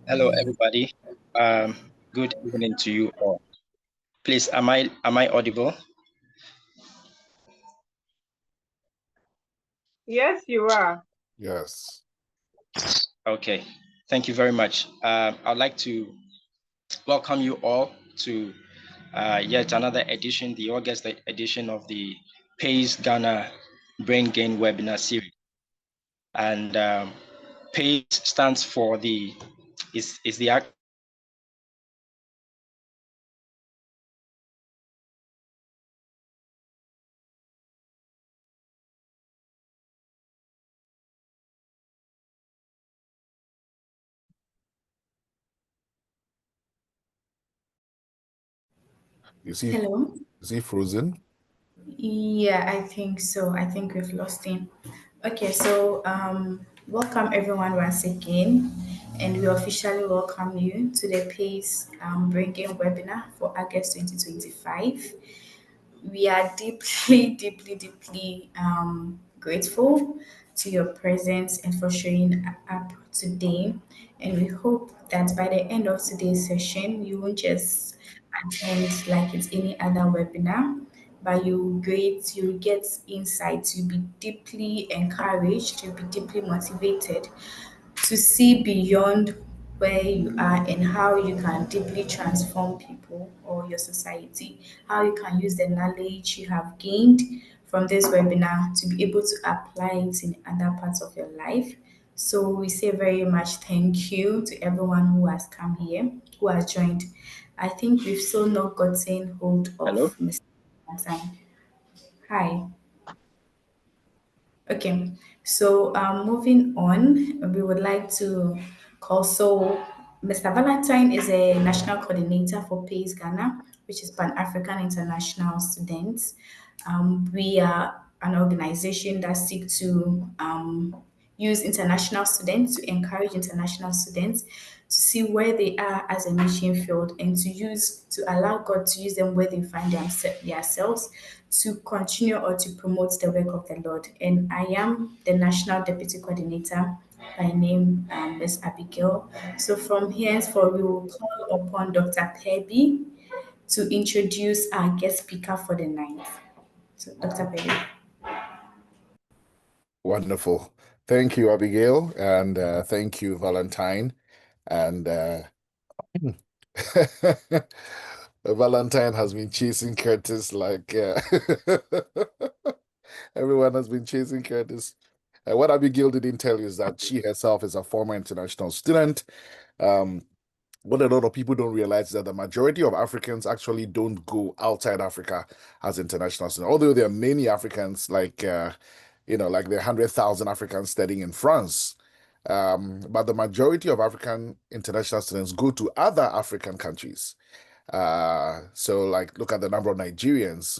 Hello, everybody. Good evening to you all. Please, am I audible? Yes, you are. Yes. Okay. Thank you very much. I'd like to welcome you all to yet another edition, the August edition of the PAIS Ghana Brain Gain webinar series. And PAIS stands for is the Hello? Is he frozen? Yeah, I think so. I think we've lost him. Okay, so welcome everyone once again, and we officially welcome you to the PACE Bringing webinar for August 2025. We are deeply, deeply grateful to your presence and for showing up today. And we hope that by the end of today's session, you won't just attend like it's any other webinar, but you'll get insights, you'll be deeply encouraged, you'll be deeply motivated to see beyond where you are and how you can deeply transform people or your society, how you can use the knowledge you have gained from this webinar to be able to apply it in other parts of your life. So we say very much thank you to everyone who has come here, who has joined. I think we've still not gotten hold hello. of Mr. Valentine. Hi. Okay, so moving on, we would like to call. So, Mr. Valentine is a national coordinator for PAIS Ghana, which is Pan African International Students. We are an organization that seek to use international students to encourage international students to see where they are as a mission field and to allow God to use them where they find themselves to continue or to promote the work of the Lord. And I am the national deputy coordinator by name Ms. Abigail. So from henceforth, we will call upon Dr. Pebi to introduce our guest speaker for the night. So Dr. Pebi. Wonderful. Thank you, Abigail, and thank you, Valentine. And Valentine has been chasing Curtis like everyone has been chasing Curtis. What Abigail didn't tell you is that she herself is a former international student. Um, what a lot of people don't realize is that the majority of Africans actually don't go outside Africa as international students. Although there are many Africans, like like there are 100,000 Africans studying in France. But the majority of African international students go to other African countries. So like look at the number of Nigerians,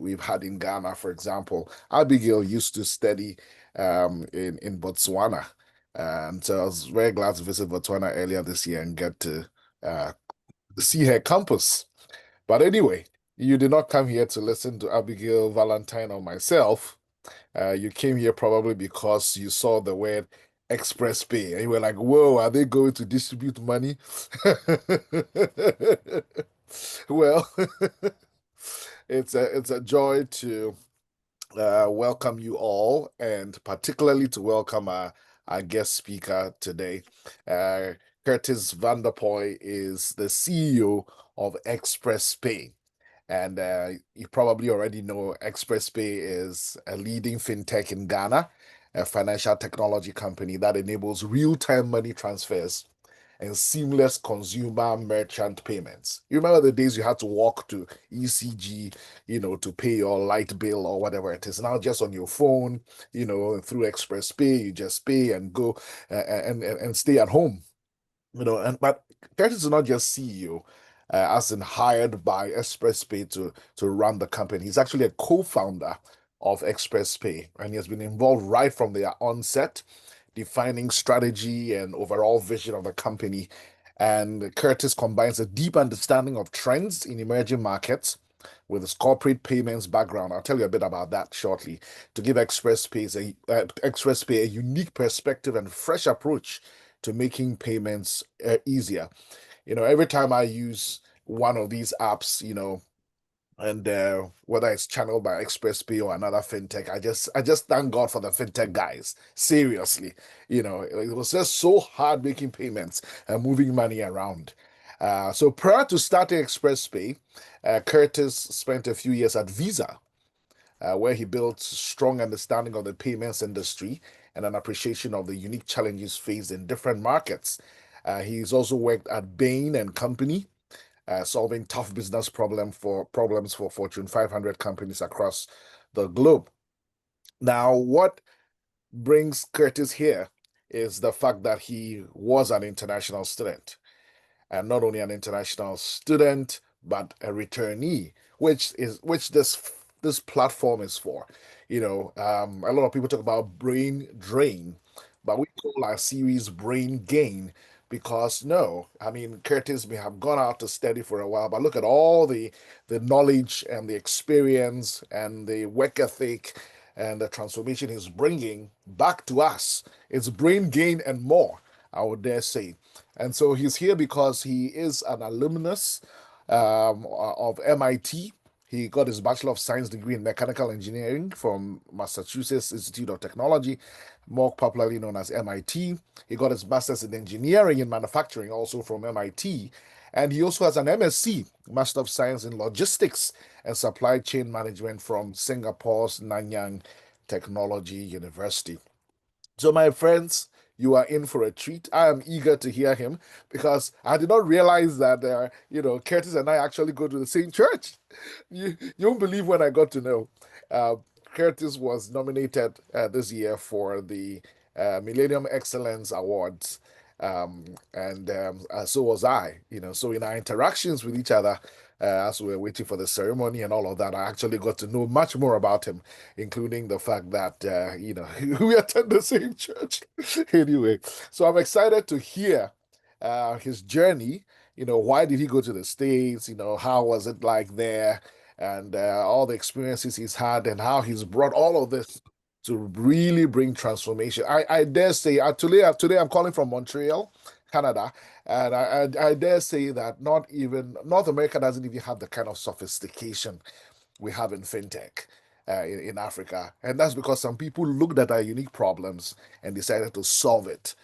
we've had in Ghana, for example. Abigail used to study in Botswana. And so I was very glad to visit Botswana earlier this year and get to uh, see her campus. But anyway, you did not come here to listen to Abigail, Valentine, or myself. You came here probably because you saw the word ExpressPay and you were like, whoa, are they going to distribute money? Well, it's a joy to welcome you all, and particularly to welcome our guest speaker today. Uh, Curtis Vanderpuije is the CEO of ExpressPay. And you probably already know ExpressPay is a leading fintech in Ghana, a financial technology company that enables real-time money transfers and seamless consumer merchant payments. You remember the days you had to walk to ECG, to pay your light bill or whatever it is. Now just on your phone, through ExpressPay, you just pay and go and stay at home. But Curtis is not just CEO, as in hired by ExpressPay to run the company. He's actually a co-founder of ExpressPay, and he has been involved right from their onset, defining strategy and overall vision of the company. And Curtis combines a deep understanding of trends in emerging markets with his corporate payments background. I'll tell you a bit about that shortly to give ExpressPay a unique perspective and fresh approach to making payments easier. Every time I use one of these apps, and whether it's channeled by ExpressPay or another fintech, I just thank God for the fintech guys. Seriously, it was just so hard making payments and moving money around. So prior to starting ExpressPay, Curtis spent a few years at Visa, where he built strong understanding of the payments industry and an appreciation of the unique challenges faced in different markets. He's also worked at Bain and Company, solving tough business problems for Fortune 500 companies across the globe. Now, what brings Curtis here is the fact that he was an international student, and not only an international student, but a returnee, which this platform is for. A lot of people talk about brain drain, but we call our series Brain Gain because no, I mean Curtis may have gone out to study for a while, but look at all the knowledge and the experience and the work ethic and the transformation he's bringing back to us. It's brain gain and more, I would dare say. And so he's here because he is an alumnus of MIT. He got his Bachelor of Science degree in Mechanical Engineering from Massachusetts Institute of Technology, more popularly known as MIT. He got his Master's in Engineering in Manufacturing, also from MIT. And he also has an MSc, Master of Science in Logistics and Supply Chain Management from Singapore's Nanyang Technology University. So, my friends, you are in for a treat. I am eager to hear him because I did not realize that, Curtis and I actually go to the same church. You won't believe when I got to know. Uh, Curtis was nominated this year for the Millennium Excellence Awards. And so was I, So in our interactions with each other, as we were waiting for the ceremony and all of that, I actually got to know much more about him, including the fact that, we attend the same church. Anyway, so I'm excited to hear his journey. Why did he go to the States? How was it like there? And all the experiences he's had and how he's brought all of this to really bring transformation. I dare say, today I'm calling from Montreal, Canada, and I dare say that not even North America doesn't even have the kind of sophistication we have in fintech in Africa. And that's because some people looked at our unique problems and decided to solve it,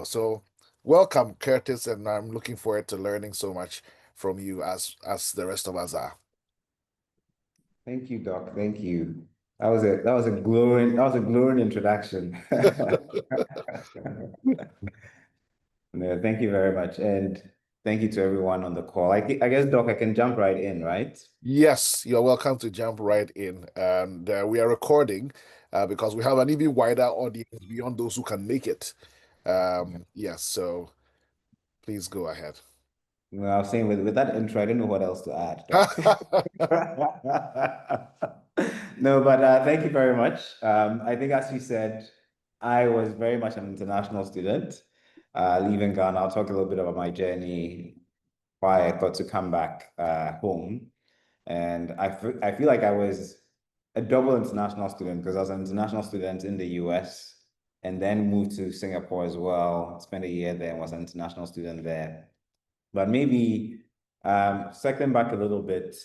So welcome, Curtis, and I'm looking forward to learning so much from you as the rest of us are. Thank you, Doc. Thank you. That was a glowing introduction. No, thank you very much. And thank you to everyone on the call. I guess, Doc, I can jump right in, right? Yes, you're welcome to jump right in. And we are recording because we have an even wider audience beyond those who can make it. Yes, so please go ahead. Well, I was saying with that intro, I didn't know what else to add, Doc. No, but thank you very much. I think, as you said, I was very much an international student. Leaving Ghana, I'll talk a little bit about my journey, why I thought to come back home. And I feel like I was a double international student because I was an international student in the US and then moved to Singapore as well, spent a year there and was an international student there. But maybe circling back a little bit,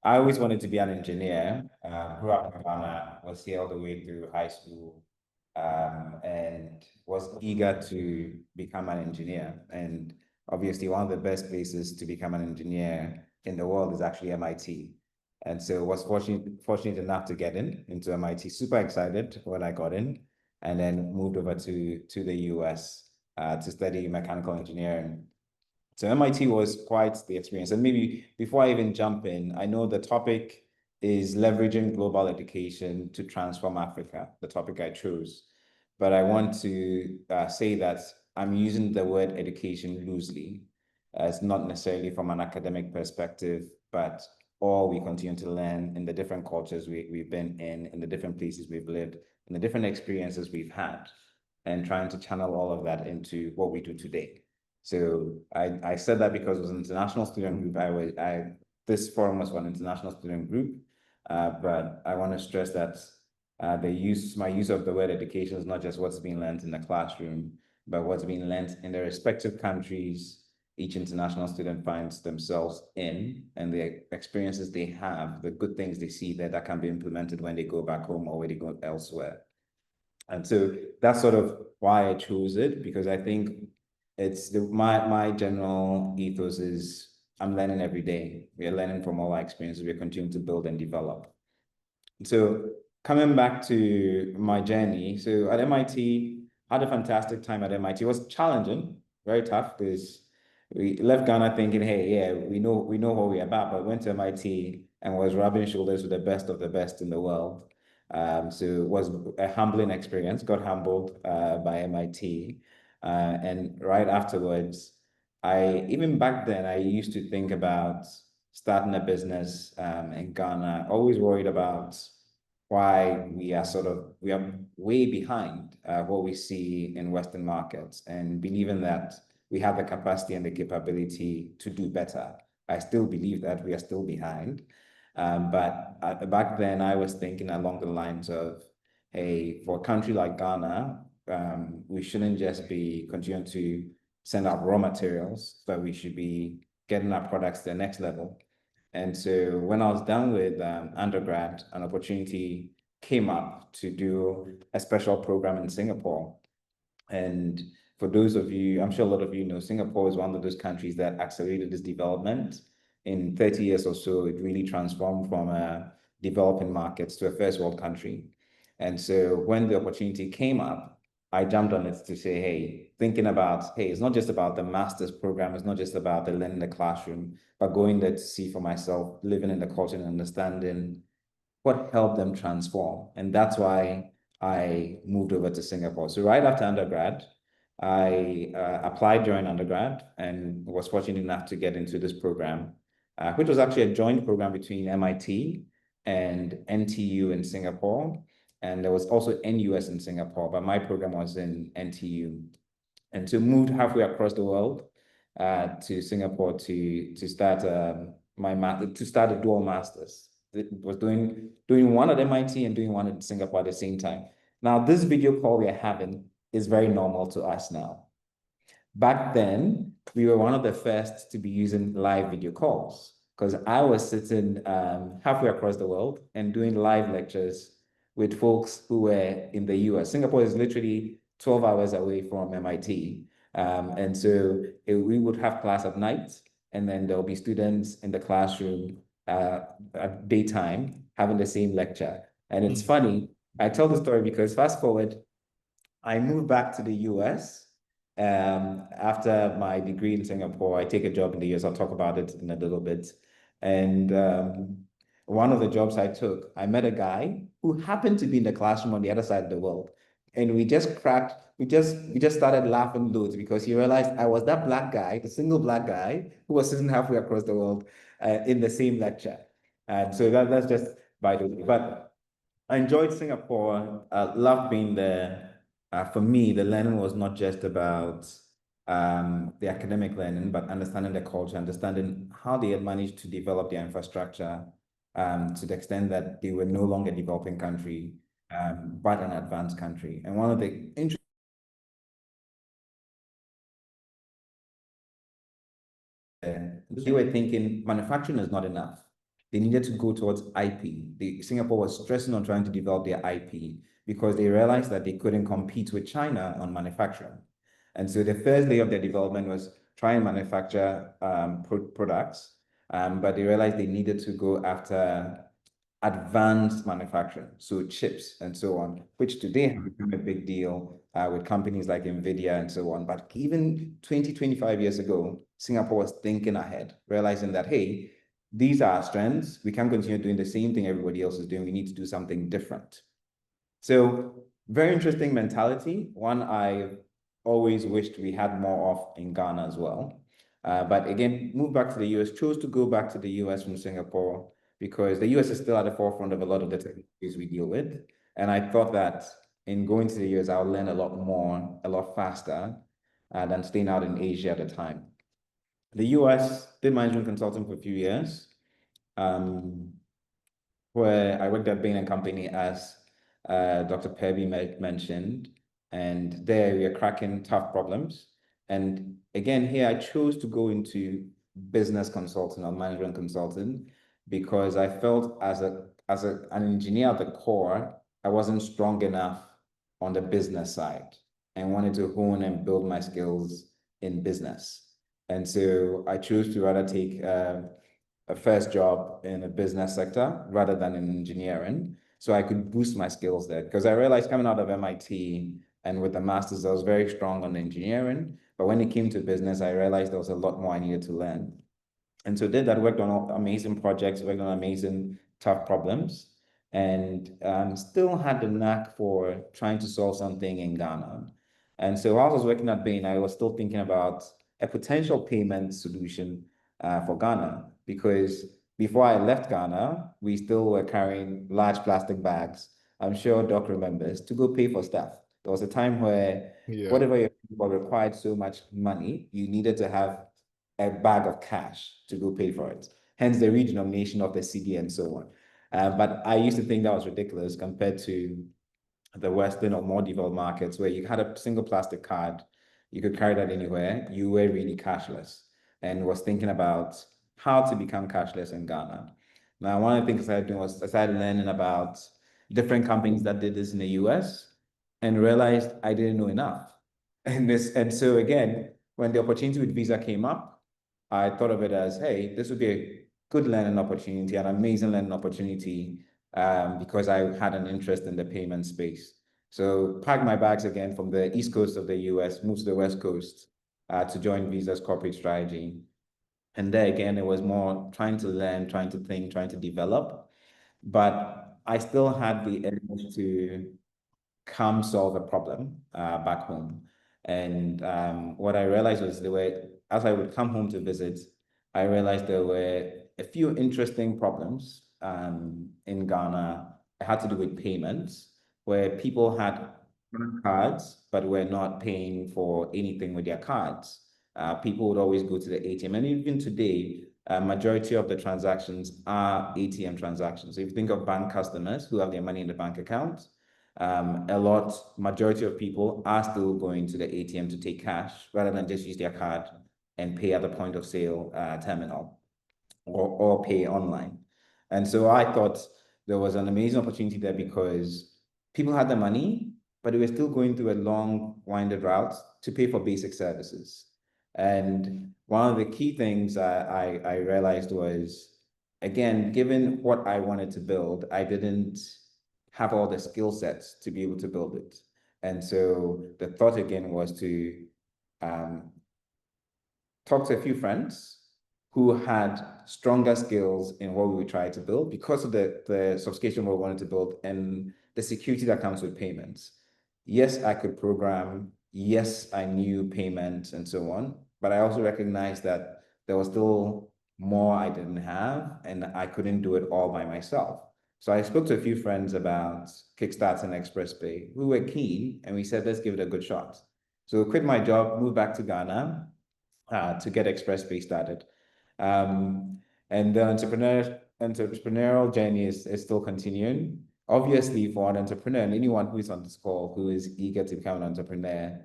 I always wanted to be an engineer. Grew up in Ghana, was here all the way through high school, and was eager to become an engineer. And obviously, one of the best places to become an engineer in the world is actually MIT. And so was fortunate enough to get into MIT. Super excited when I got in, and then moved over to the US to study mechanical engineering. So MIT was quite the experience. And maybe before I even jump in, I know the topic is leveraging global education to transform Africa, the topic I chose. But I want to say that I'm using the word education loosely. It's not necessarily from an academic perspective, but all we continue to learn in the different cultures we've been in the different places we've lived, in the different experiences we've had, and trying to channel all of that into what we do today. So I said that because it was an international student group. This forum was for an international student group, but I want to stress that my use of the word education is not just what's being learned in the classroom, but what's being learned in their respective countries each international student finds themselves in, and the experiences they have, the good things they see there that can be implemented when they go back home or when they go elsewhere. And so that's sort of why I chose it, because I think it's my general ethos is I'm learning every day. We are learning from all our experiences. We're continuing to build and develop. So coming back to my journey, so at MIT, I had a fantastic time at MIT. It was challenging, very tough, because we left Ghana thinking, hey, yeah, we know what we're about, but went to MIT and was rubbing shoulders with the best of the best in the world. So it was a humbling experience, got humbled by MIT. And right afterwards, even back then, I used to think about starting a business in Ghana, always worried about why we are way behind what we see in Western markets, and believing that we have the capacity and the capability to do better. I still believe that we are still behind. But back then I was thinking along the lines of, hey, for a country like Ghana, we shouldn't just be continuing to send out raw materials, but we should be getting our products to the next level. And so when I was done with undergrad, an opportunity came up to do a special program in Singapore. And for those of you, I'm sure a lot of you know, Singapore is one of those countries that accelerated this development. In 30 years or so, it really transformed from developing markets to a first world country. And so when the opportunity came up, I jumped on it to say, hey, thinking about, hey, it's not just about the master's program, it's not just about the learning in the classroom, but going there to see for myself, living in the culture and understanding what helped them transform. And that's why I moved over to Singapore. So right after undergrad, I applied during undergrad and was fortunate enough to get into this program, which was actually a joint program between MIT and NTU in Singapore. And there was also NUS in Singapore, but my program was in NTU. And so moved halfway across the world to Singapore to start to start a dual masters. It was doing one at MIT and doing one at Singapore at the same time. Now, this video call we are having is very normal to us now. Back then, we were one of the first to be using live video calls, because I was sitting halfway across the world and doing live lectures with folks who were in the US. Singapore is literally 12 hours away from MIT. And so we would have class at night, and then there'll be students in the classroom at daytime having the same lecture. And it's funny, I tell the story because fast forward, I moved back to the US after my degree in Singapore. I take a job in the US. I'll talk about it in a little bit. And one of the jobs I took, I met a guy who happened to be in the classroom on the other side of the world. And we just started laughing loads because he realized I was that black guy, the single black guy who was sitting halfway across the world in the same lecture. And so that's just by the way. But I enjoyed Singapore, loved being there. For me, the learning was not just about the academic learning, but understanding the culture, understanding how they had managed to develop their infrastructure to the extent that they were no longer a developing country, but an advanced country. And one of the interesting they were thinking manufacturing is not enough. They needed to go towards IP. Singapore was stressing on trying to develop their IP because they realized that they couldn't compete with China on manufacturing. And so the first layer of their development was try and manufacture products, but they realized they needed to go after advanced manufacturing, so chips and so on, which today have become a big deal with companies like NVIDIA and so on. But even 20, 25 years ago, Singapore was thinking ahead, realizing that, hey, these are our strengths. We can't continue doing the same thing everybody else is doing. We need to do something different. So very interesting mentality, one I always wished we had more of in Ghana as well. But again, moved back to the US, chose to go back to the US from Singapore because the US is still at the forefront of a lot of the technologies we deal with. And I thought that in going to the US, I'll learn a lot more, a lot faster than staying out in Asia at the time. The US did management consulting for a few years, where I worked at Bain & Company as Dr. Perby mentioned. And there we are cracking tough problems. And again, here I chose to go into business consulting or management consulting because I felt an engineer at the core, I wasn't strong enough on the business side and wanted to hone and build my skills in business. And so I chose to rather take a first job in a business sector rather than in engineering. So I could boost my skills there because I realized coming out of MIT and with the master's, I was very strong on engineering. But when it came to business, I realized there was a lot more I needed to learn. And so did that, worked on amazing projects, worked on amazing tough problems, and still had the knack for trying to solve something in Ghana. And so while I was working at Bain, I was still thinking about a potential payment solution for Ghana, because before I left Ghana, we still were carrying large plastic bags. I'm sure Doc remembers, to go pay for stuff. There was a time where whatever you required so much money, you needed to have a bag of cash to go pay for it. Hence the redenomination of the CD and so on. But I used to think that was ridiculous compared to the Western or more developed markets where you had a single plastic card, you could carry that anywhere, you were really cashless, and was thinking about how to become cashless in Ghana. Now, one of the things I started doing was I started learning about different companies that did this in the US and realized I didn't know enough. And so again, when the opportunity with Visa came up, I thought of it as, hey, this would be a good learning opportunity, an amazing learning opportunity, because I had an interest in the payment space. So packed my bags again from the East Coast of the US, moved to the West Coast to join Visa's corporate strategy. And there again, it was more trying to learn, trying to think, trying to develop. But I still had the urge to come solve a problem back home. And what I realized was as I would come home to visit, I realized there were a few interesting problems in Ghana. It had to do with payments, where people had cards, but were not paying for anything with their cards. People would always go to the ATM. And even today, majority of the transactions are ATM transactions. So if you think of bank customers who have their money in the bank account, majority of people are still going to the ATM to take cash rather than just use their card and pay at the point of sale terminal or pay online. And so I thought there was an amazing opportunity there because people had the money, but they were still going through a long, winded route to pay for basic services. And one of the key things I realized was, again, given what I wanted to build, I didn't have all the skill sets to be able to build it. And so the thought again was to talk to a few friends who had stronger skills in what we would try to build because of the sophistication we wanted to build and the security that comes with payments. Yes, I could program. Yes, I knew payments and so on, but I also recognized that there was still more I didn't have and I couldn't do it all by myself. So I spoke to a few friends about Kickstart and ExpressPay who were keen, and we said, let's give it a good shot. So I quit my job, moved back to Ghana to get ExpressPay started. And the entrepreneurial journey is still continuing. Obviously, for an entrepreneur and anyone who is on this call who is eager to become an entrepreneur,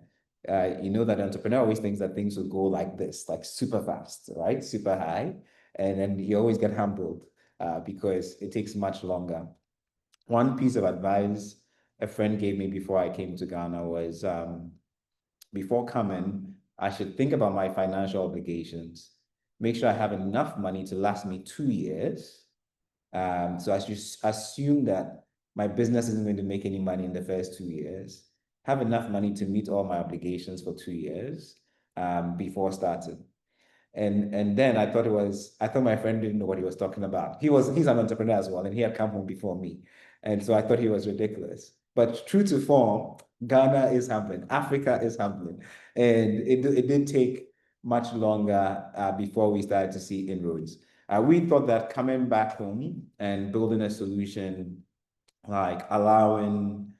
you know that an entrepreneur always thinks that things will go like this, like super fast, right? Super high. And then you always get humbled because it takes much longer. One piece of advice a friend gave me before I came to Ghana was before coming, I should think about my financial obligations, make sure I have enough money to last me 2 years. So I should assume that my business isn't going to make any money in the first 2 years, have enough money to meet all my obligations for 2 years before starting. And then I thought my friend didn't know what he was talking about. He's an entrepreneur as well, and he had come home before me. And so I thought he was ridiculous. But true to form, Ghana is humbling, Africa is humbling. And it did take much longer before we started to see inroads. We thought that coming back home and building a solution like allowing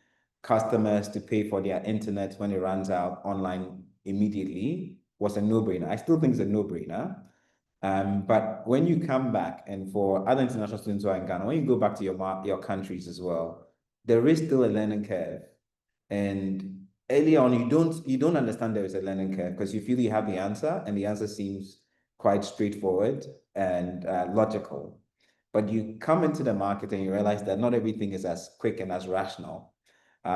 customers to pay for their internet when it runs out online immediately was a no-brainer. I still think it's a no-brainer. But when you come back, and for other international students who are in Ghana, when you go back to your countries as well, there is still a learning curve. And early on, you don't understand there is a learning curve because you feel you have the answer, and the answer seems quite straightforward and logical. But you come into the market and you realize that not everything is as quick and as rational.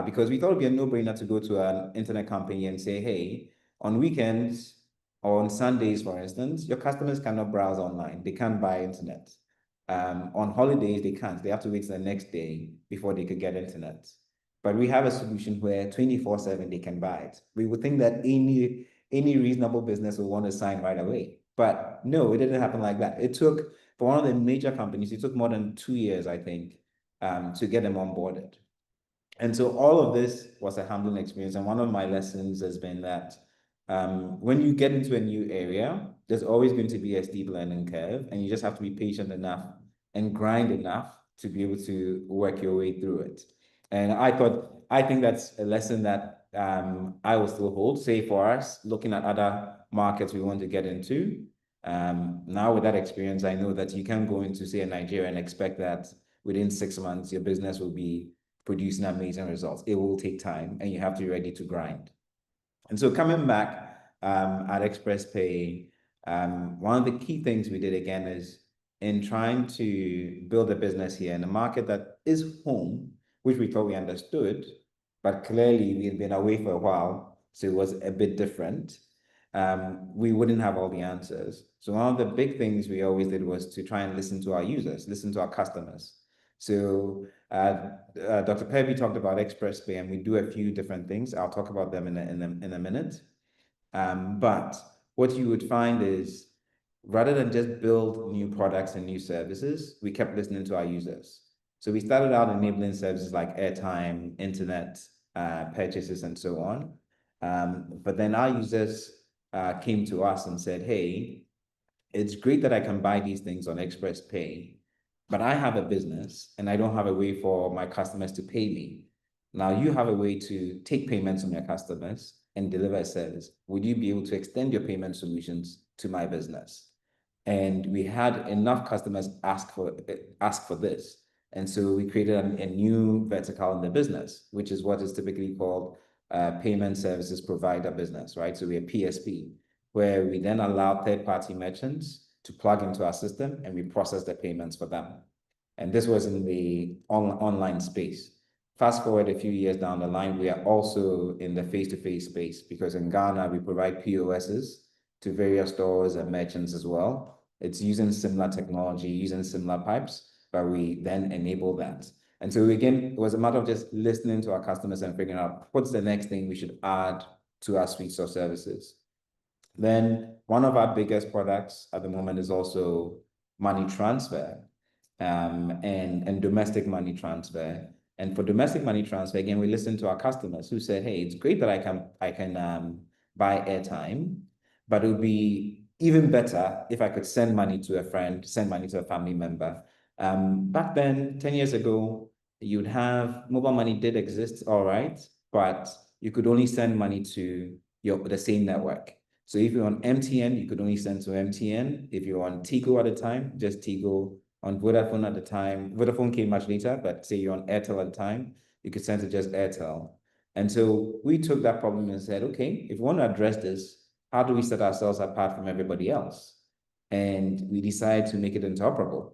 Because we thought it'd be a no-brainer to go to an internet company and say, hey, on weekends or on Sundays, for instance, your customers cannot browse online. They can't buy internet. On holidays, they can't. They have to wait till the next day before they could get internet. But we have a solution where 24/7 they can buy it. We would think that any reasonable business will want to sign right away. But no, it didn't happen like that. It took, for one of the major companies, it took more than 2 years, I think, to get them onboarded. And so all of this was a humbling experience. And one of my lessons has been that when you get into a new area, there's always going to be a steep learning curve, and you just have to be patient enough and grind enough to be able to work your way through it. And I think that's a lesson that I will still hold, say for us, looking at other markets we want to get into. Now with that experience, I know that you can go into, say, Nigeria and expect that within 6 months, your business will be producing amazing results. It will take time, and you have to be ready to grind. And so coming back at ExpressPay, one of the key things we did again is in trying to build a business here in a market that is home, which we thought we understood, but clearly we had been away for a while, so it was a bit different. We wouldn't have all the answers. So one of the big things we always did was to try and listen to our users, listen to our customers. So Dr. Kirby talked about ExpressPay, and we do a few different things. I'll talk about them in a minute. But what you would find is, rather than just build new products and new services, we kept listening to our users. So we started out enabling services like airtime, internet purchases, and so on. But then our users came to us and said, hey, it's great that I can buy these things on ExpressPay, but I have a business and I don't have a way for my customers to pay me. Now you have a way to take payments from your customers and deliver a service. Would you be able to extend your payment solutions to my business? And we had enough customers ask for this. And so we created a new vertical in the business, which is what is typically called payment services provider business, right? So we're PSP, where we then allow third-party merchants to plug into our system, and we process the payments for them. And this was in the online space. Fast forward a few years down the line, we are also in the face-to-face space, because in Ghana, we provide POSs to various stores and merchants as well. It's using similar technology, using similar pipes, but we then enable that. And so again, it was a matter of just listening to our customers and figuring out what's the next thing we should add to our suites of services. Then one of our biggest products at the moment is also money transfer and domestic money transfer. And for domestic money transfer, again, we listen to our customers who said, hey, it's great that I can buy airtime, but it would be even better if I could send money to a friend, send money to a family member. Back then, 10 years ago, you'd have mobile money did exist, all right, but you could only send money to the same network. So if you're on MTN, you could only send to MTN. If you're on Tigo at the time, just Tigo. On Vodafone at the time, Vodafone came much later, but say you're on Airtel at the time, you could send to just Airtel. And so we took that problem and said, okay, if we want to address this, how do we set ourselves apart from everybody else? And we decided to make it interoperable.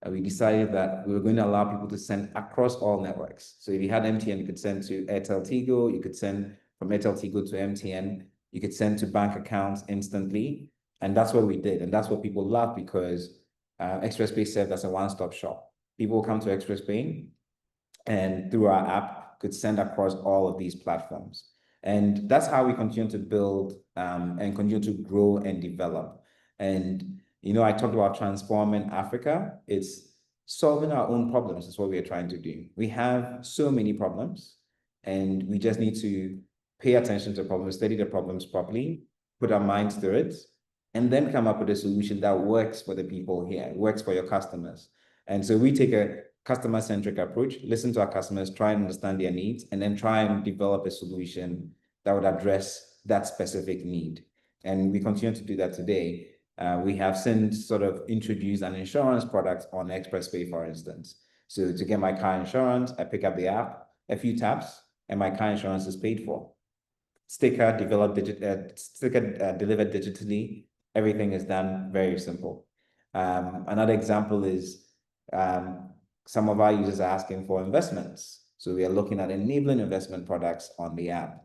And we decided that we were going to allow people to send across all networks. So if you had MTN, you could send to Airtel Tigo, you could send from Airtel Tigo to MTN, you could send to bank accounts instantly. And that's what we did. And that's what people love, because ExpressPay served as a one-stop shop. People come to ExpressPay and through our app could send across all of these platforms. And that's how we continue to build and continue to grow and develop. And, I talked about transforming Africa. It's solving our own problems is what we are trying to do. We have so many problems, and we just need to pay attention to problems, study the problems properly, put our minds to it, and then come up with a solution that works for the people here, works for your customers. And so we take a customer-centric approach, listen to our customers, try and understand their needs, and then try and develop a solution that would address that specific need. And we continue to do that today. We have since sort of introduced an insurance product on ExpressPay, for instance. So to get my car insurance, I pick up the app, a few taps, and my car insurance is paid for. sticker delivered digitally. Everything is done very simple. Another example is some of our users are asking for investments. So we are looking at enabling investment products on the app.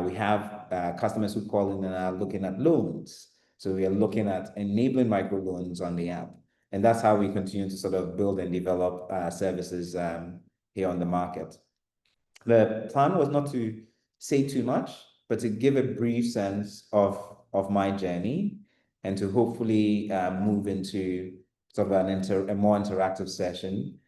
We have customers who call in and are looking at loans. So we are looking at enabling microloans on the app. And that's how we continue to sort of build and develop services here on the market. The plan was not to say too much, but to give a brief sense of my journey and to hopefully move into sort of a more interactive session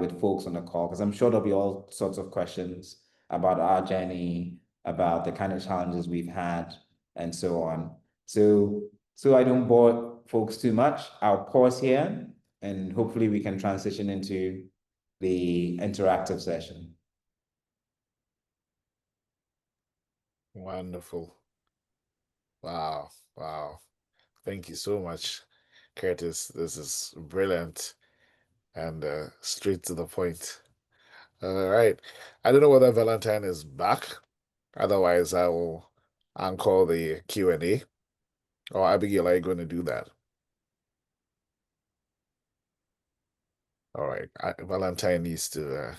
with folks on the call, because I'm sure there'll be all sorts of questions about our journey, about the kind of challenges we've had, and so on. So I don't bore folks too much. I'll pause here and hopefully we can transition into the interactive session. Wonderful. Wow. Wow. Thank you so much, Curtis. This is brilliant and straight to the point. All right. I don't know whether Valentine is back. Otherwise, I will encore the Q&A. Or Abigail, are you going to do that? All right. Valentine needs to.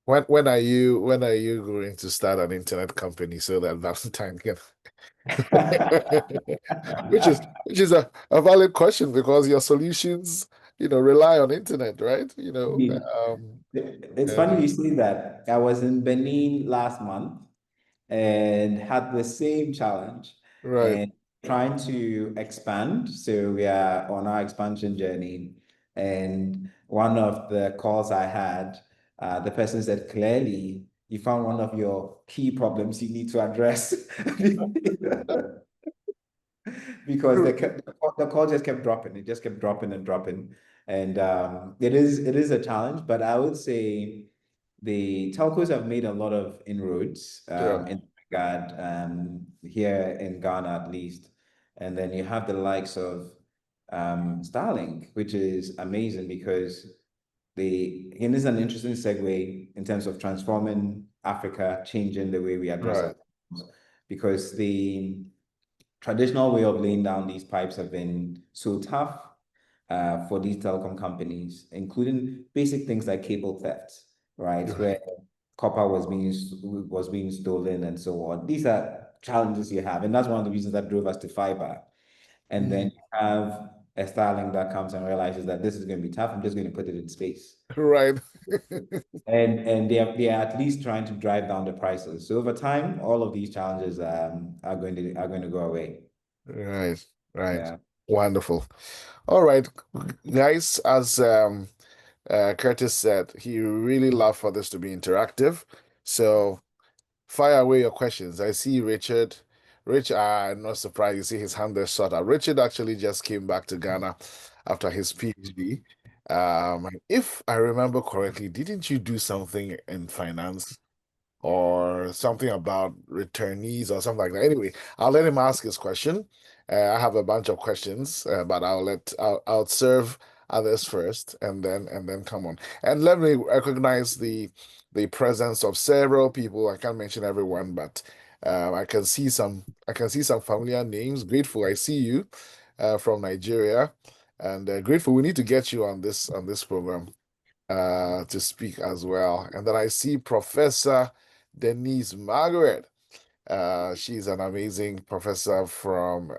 When are you going to start an internet company so that Valentine can? which is a valid question because your solutions, rely on internet, right? It's funny you say that. I was in Benin last month and had the same challenge Right. and trying to expand. So we are on our expansion journey. And one of the calls I had, the person said, clearly, you found one of your key problems you need to address. Because the call just kept dropping. It just kept dropping and dropping. And it is a challenge, but I would say the telcos have made a lot of inroads Yeah. in regard here in Ghana at least. And then you have the likes of Starlink, which is amazing because and this is an interesting segue in terms of transforming Africa, changing the way we address Right. our problems. Because the traditional way of laying down these pipes have been so tough for these telecom companies, including basic things like cable theft, right? Right. Where copper was being stolen and so on. These are challenges you have, and that's one of the reasons that drove us to fiber. And then you have a Starlink that comes and realizes that this is going to be tough. I'm just going to put it in space. Right. And they are at least trying to drive down the prices. So over time, all of these challenges are going to go away. Right. Right. Yeah. Wonderful. All right, guys, as Curtis said, he really loved for this to be interactive. So fire away your questions. I see Richard. Rich, I'm not surprised you see his hand there shot up. Richard actually just came back to Ghana after his PhD. And if I remember correctly, didn't you do something in finance or something about returnees or something like that? Anyway, I'll let him ask his question. I have a bunch of questions, but I'll serve others first, and then come on. And let me recognize the presence of several people. I can't mention everyone, but I can see some familiar names. Grateful, I see you from Nigeria, and Grateful. We need to get you on this program to speak as well. And then I see Professor Denise Margaret. She's an amazing professor from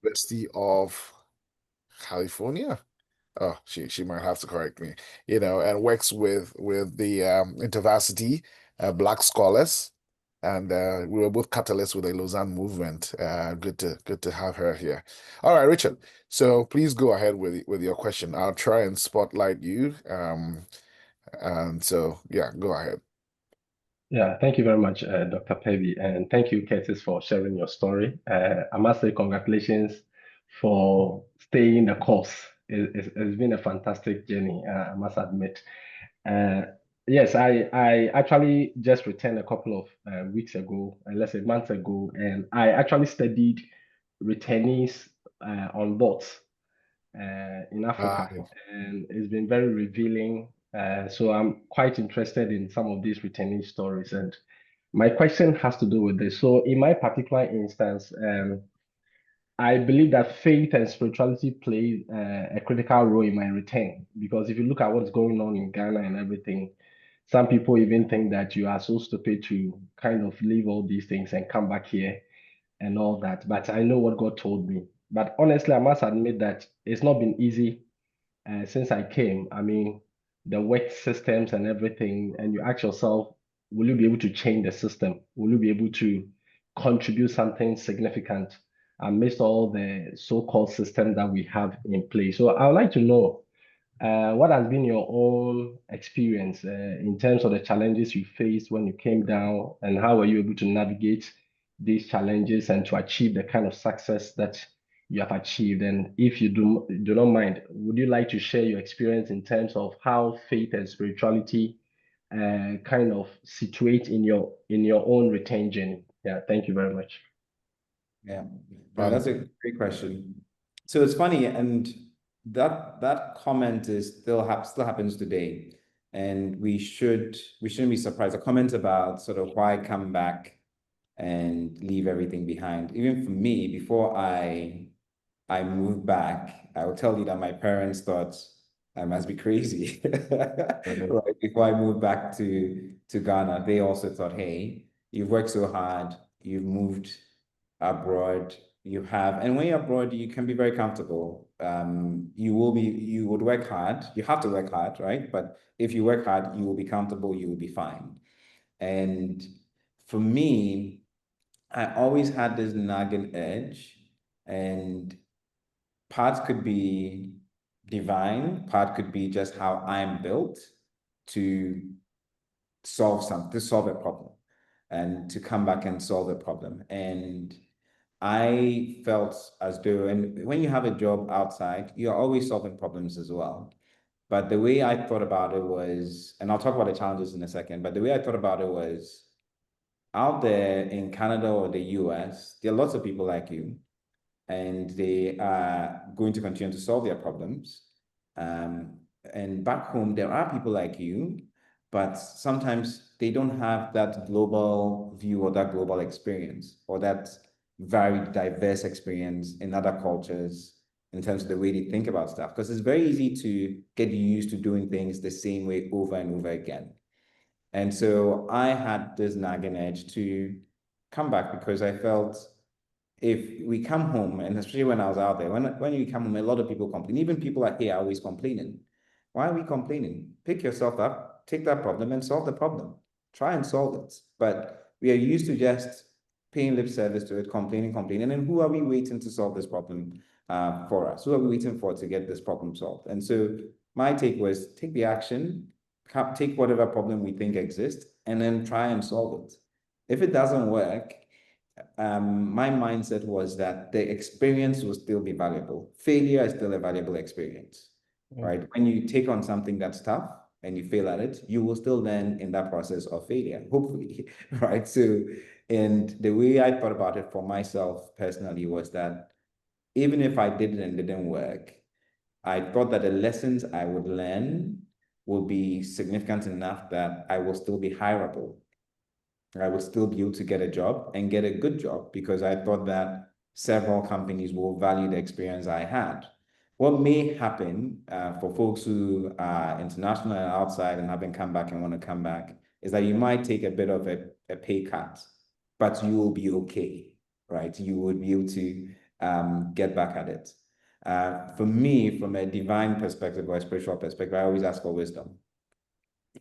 University of California. Oh, she might have to correct me, and works with the InterVarsity Black Scholars, and we were both catalysts with the Lausanne movement. Good to have her here. All right, Richard. So please go ahead with your question. I'll try and spotlight you. And so yeah, go ahead. Yeah, thank you very much, Dr. Pevy, and thank you, Curtis, for sharing your story. I must say congratulations for staying the course. It's been a fantastic journey, I must admit. Yes, I actually just returned a couple of weeks ago, let's say months ago, and I actually studied returnees on boats in Africa, and it's been very revealing. So I'm quite interested in some of these returning stories. And My question has to do with this. So in my particular instance, I believe that faith and spirituality play a critical role in my return, because if you look at what's going on in Ghana and everything, some people even think that you are so stupid to kind of leave all these things and come back here and all that. But I know what God told me. But honestly, I must admit that it's not been easy since I came. I mean, the work systems and everything, and you ask yourself, will you be able to change the system? Will you be able to contribute something significant amidst all the so-called systems that we have in place? So I would like to know what has been your own experience in terms of the challenges you faced when you came down, and how were you able to navigate these challenges and to achieve the kind of success that you have achieved? And if you do not mind, would you like to share your experience in terms of how faith and spirituality kind of situate in your own return journey? Yeah, thank you very much. Yeah, that's a great question. So it's funny, and that comment is still happens today, and we shouldn't be surprised. A comment about sort of why come back and leave everything behind. Even for me, before I moved back, I will tell you that my parents thought I must be crazy. Right before I moved back to Ghana, they also thought, hey, you've worked so hard, you've moved abroad, and when you're abroad, you can be very comfortable. You would work hard. You have to work hard, right? But if you work hard, you will be comfortable, you will be fine. And for me, I always had this nagging edge, and part could be divine, part could be just how I'm built to solve a problem and to come back and solve a problem. And I felt as though, and when you have a job outside, you're always solving problems as well. But the way I thought about it was, and I'll talk about the challenges in a second, but the way I thought about it was, out there in Canada or the US, there are lots of people like you, and they are going to continue to solve their problems. And back home, there are people like you, but sometimes they don't have that global view or that global experience or that very diverse experience in other cultures in terms of the way they think about stuff. Because it's very easy to get used to doing things the same way over and over again. And so I had this nagging edge to come back, because I felt if we come home, and especially when I was out there, when you come home, a lot of people complain. Even people are here always complaining. Why are we complaining? Pick yourself up, take that problem and solve the problem. Try and solve it. But we are used to just paying lip service to it, complaining. And who are we waiting to solve this problem for us? Who are we waiting for to get this problem solved? And so my take was, take the action, take whatever problem we think exists, and then try and solve it. If it doesn't work, my mindset was that the experience will still be valuable. Failure is still a valuable experience, right? When you take on something that's tough and you fail at it, you will still learn in that process of failure, hopefully, right? So, and the way I thought about it for myself personally was that even if I did it and didn't work, I thought that the lessons I would learn will be significant enough that I will still be hireable. I would still be able to get a job and get a good job, because I thought that several companies will value the experience I had. What may happen for folks who are international and outside and haven't come back and want to come back is that you might take a bit of a pay cut, but you will be okay, right? You would be able to get back at it. For me, from a divine perspective or a spiritual perspective, I always ask for wisdom.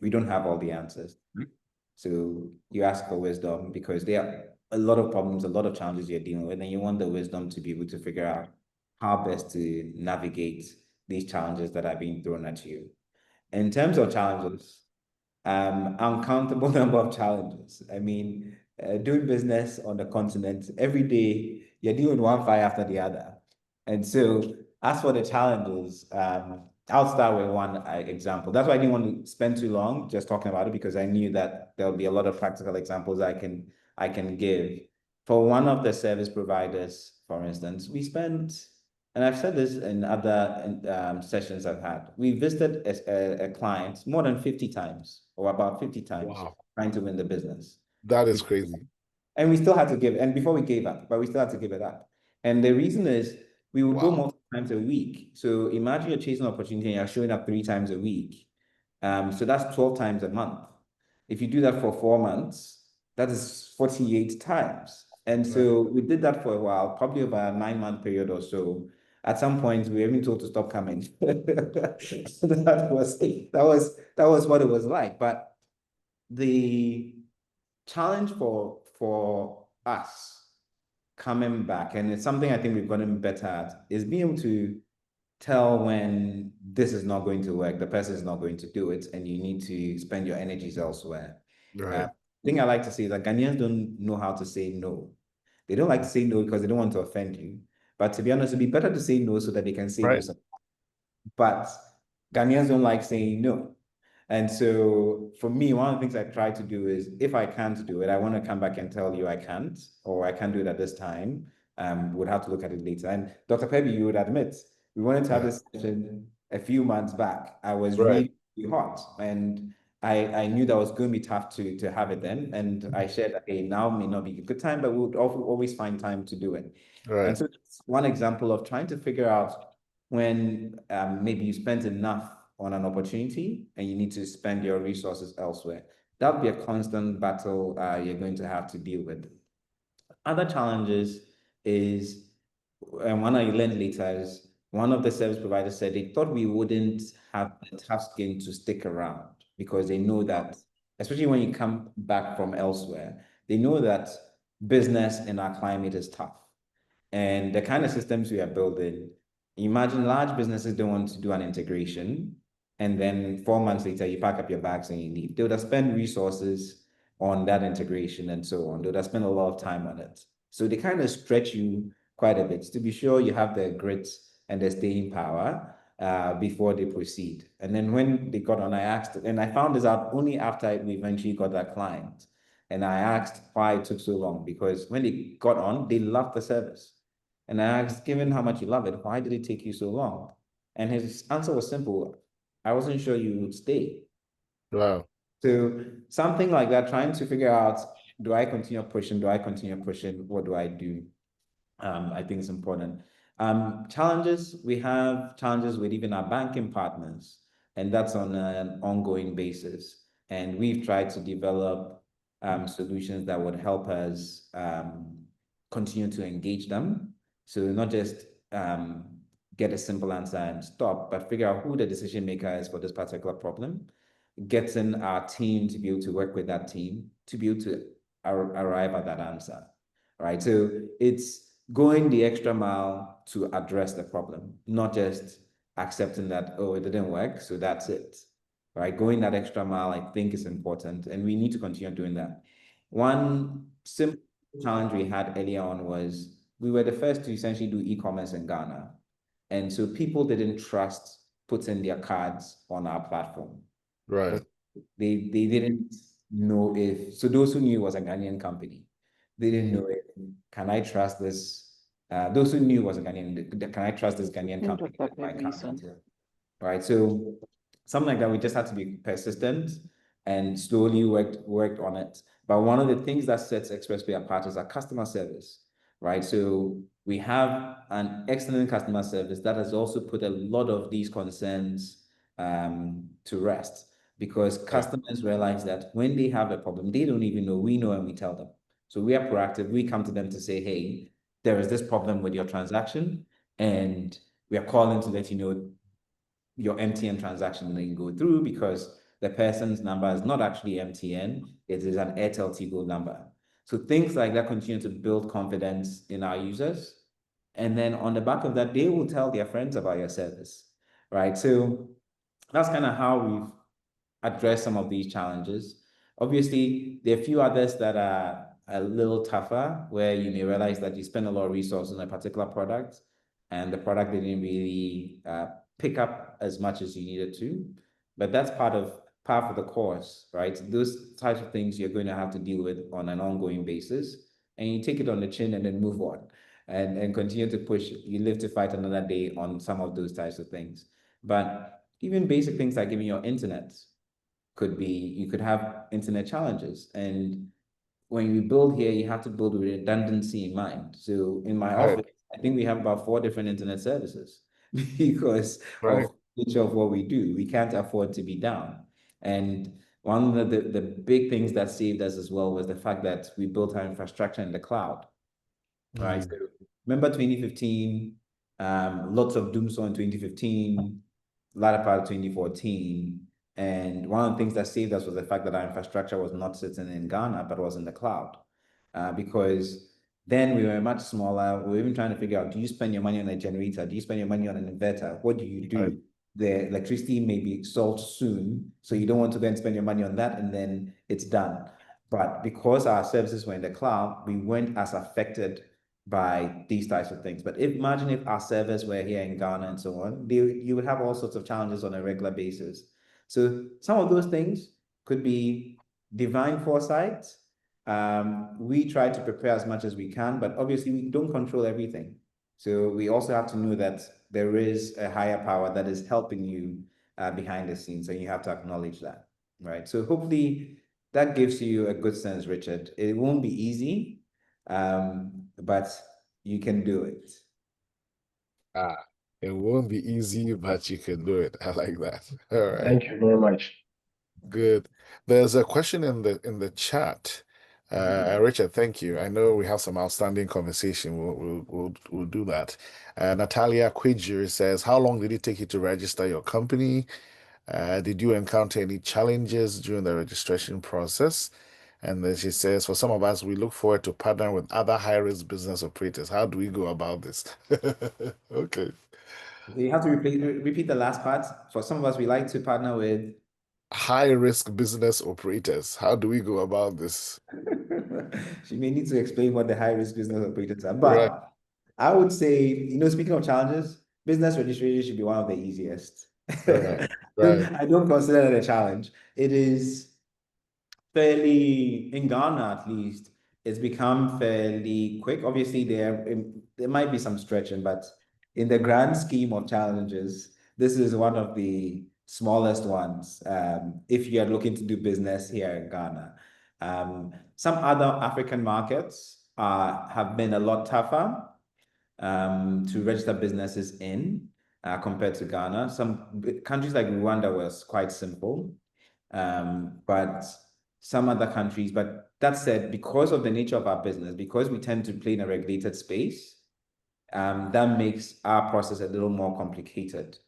We don't have all the answers. So you ask for wisdom because there are a lot of problems, a lot of challenges you're dealing with, and you want the wisdom to be able to figure out how best to navigate these challenges that are being thrown at you. In terms of challenges, uncountable number of challenges. I mean, doing business on the continent, every day you're dealing with one fire after the other. And so as for the challenges, I'll start with one example. That's why I didn't want to spend too long just talking about it, because I knew that there'll be a lot of practical examples I can give. For one of the service providers, for instance, we spent, and I've said this in other sessions I've had, we visited a client more than 50 times, or about 50 times, Wow. trying to win the business. That is crazy. And we still had to give it. And before we gave up, but we still had to give it up. And the reason is we would go Wow. multiple times a week. So imagine you're chasing an opportunity and you're showing up 3 times a week. So that's 12 times a month. If you do that for 4 months, that is 48 times. And so we did that for a while, probably over a 9-month period or so. At some point, we were even told to stop coming. So that was what it was like. But the challenge for us coming back, and it's something I think we've gotten better at, is being able to tell when this is not going to work, the person is not going to do it, and you need to spend your energies elsewhere. Right. Thing I like to say is that Ghanaians don't know how to say no. They don't like to say no because they don't want to offend you. But to be honest, it'd be better to say no so that they can say no. Right. But Ghanaians don't like saying no. And so for me, one of the things I try to do is if I can't do it, I want to come back and tell you I can't, or I can't do it at this time. We'll have to look at it later. And Dr. Pebby, you would admit, we wanted to have this session a few months back. I was Right. really hot, and I knew that was going to be tough to have it then. And I shared that, hey, now may not be a good time, but we'll always find time to do it. Right. And so it's one example of trying to figure out when maybe you spent enough on an opportunity and you need to spend your resources elsewhere. That'll be a constant battle you're going to have to deal with. Other challenges is, and one I learned later is, one of the service providers said they thought we wouldn't have the tough skin to stick around because they know that, especially when you come back from elsewhere, they know that business in our climate is tough. And the kind of systems we are building, imagine large businesses don't want to do an integration, and then 4 months later, you pack up your bags and you leave. They would have spent resources on that integration and so on. They would have spent a lot of time on it. So they kind of stretch you quite a bit to be sure you have the grit and the staying power before they proceed. And then when they got on, I asked, and I found this out only after we eventually got that client. And I asked why it took so long, because when they got on, they loved the service. And I asked, given how much you love it, why did it take you so long? And his answer was simple. I wasn't sure you would stay. Wow. So something like that, trying to figure out, do I continue pushing? Do I continue pushing? What do I do? I think it's important. Challenges, we have challenges with even our banking partners, and that's on an ongoing basis. And we've tried to develop solutions that would help us continue to engage them. So not just get a simple answer and stop, but figure out who the decision maker is for this particular problem, getting our team to be able to work with that team to be able to arrive at that answer, right? So it's going the extra mile to address the problem, not just accepting that, oh, it didn't work, so that's it, right? Going that extra mile, I think, is important, and we need to continue doing that. One simple challenge we had earlier on was we were the first to essentially do e-commerce in Ghana. And so people didn't trust putting their cards on our platform. Right. They didn't know if, so those who knew it was a Ghanaian company, they didn't know if, can I trust this? Those who knew it was a Ghanaian, can I trust this Ghanaian company with my account? Right, so something like that, we just had to be persistent and slowly worked on it. But one of the things that sets ExpressPay apart is our customer service, right? So we have an excellent customer service that has also put a lot of these concerns to rest, because customers realize that when they have a problem, they don't even know, we know and we tell them. So we are proactive. We come to them to say, hey, there is this problem with your transaction, and we are calling to let you know your MTN transaction didn't go through because the person's number is not actually MTN, it is an Airtel Tigo number. So things like that continue to build confidence in our users. And then on the back of that, they will tell their friends about your service, right? So that's kind of how we've addressed some of these challenges. Obviously, there are a few others that are a little tougher, where you may realize that you spend a lot of resources on a particular product and the product didn't really pick up as much as you needed to. But that's part of the course, right? Those types of things you're going to have to deal with on an ongoing basis, and you take it on the chin and then move on and continue to push. You live to fight another day on some of those types of things. But even basic things like giving your internet could be, you could have internet challenges, and when you build here, you have to build with redundancy in mind. So in my Right. office, I think we have about 4 different internet services because Right. of nature of what we do. We can't afford to be down. And one of the big things that saved us as well was the fact that we built our infrastructure in the cloud. Right. Mm. So remember 2015, lots of doom saw in 2015, latter part of 2014. And one of the things that saved us was the fact that our infrastructure was not sitting in Ghana, but was in the cloud. Because then we were much smaller. We were even trying to figure out, do you spend your money on a generator? Do you spend your money on an inverter? What do you do? Right. The electricity may be sold soon, so you don't want to then spend your money on that and then it's done. But because our services were in the cloud, we weren't as affected by these types of things. But imagine if our servers were here in Ghana and so on, you would have all sorts of challenges on a regular basis. So some of those things could be divine foresight. We try to prepare as much as we can, but obviously we don't control everything. So we also have to know that there is a higher power that is helping you behind the scenes, and you have to acknowledge that, right? So hopefully that gives you a good sense, Richard. It won't be easy, but you can do it. It won't be easy, but you can do it. I like that. All right. Thank you very much. Good. There's a question in the chat. Richard, thank you. I know we have some outstanding conversation. We'll do that. Natalia Quidger says, how long did it take you to register your company? Did you encounter any challenges during the registration process? And then she says, for some of us, we look forward to partnering with other high-risk business operators. How do we go about this? Okay. You have to repeat the last part. For some of us, we like to partner with High-risk business operators. How do we go about this? She may need to explain what the high-risk business operators are. Right. But I would say, speaking of challenges, business registration should be one of the easiest. Right. Right. I don't consider it a challenge. It is fairly, in Ghana at least, it's become fairly quick. Obviously, there might be some stretching, but in the grand scheme of challenges, this is one of the smallest ones. If you're looking to do business here in Ghana, some other African markets have been a lot tougher to register businesses in compared to Ghana. Some countries like Rwanda was quite simple, but some other countries. But that said, because of the nature of our business, because we tend to play in a regulated space, that makes our process a little more complicated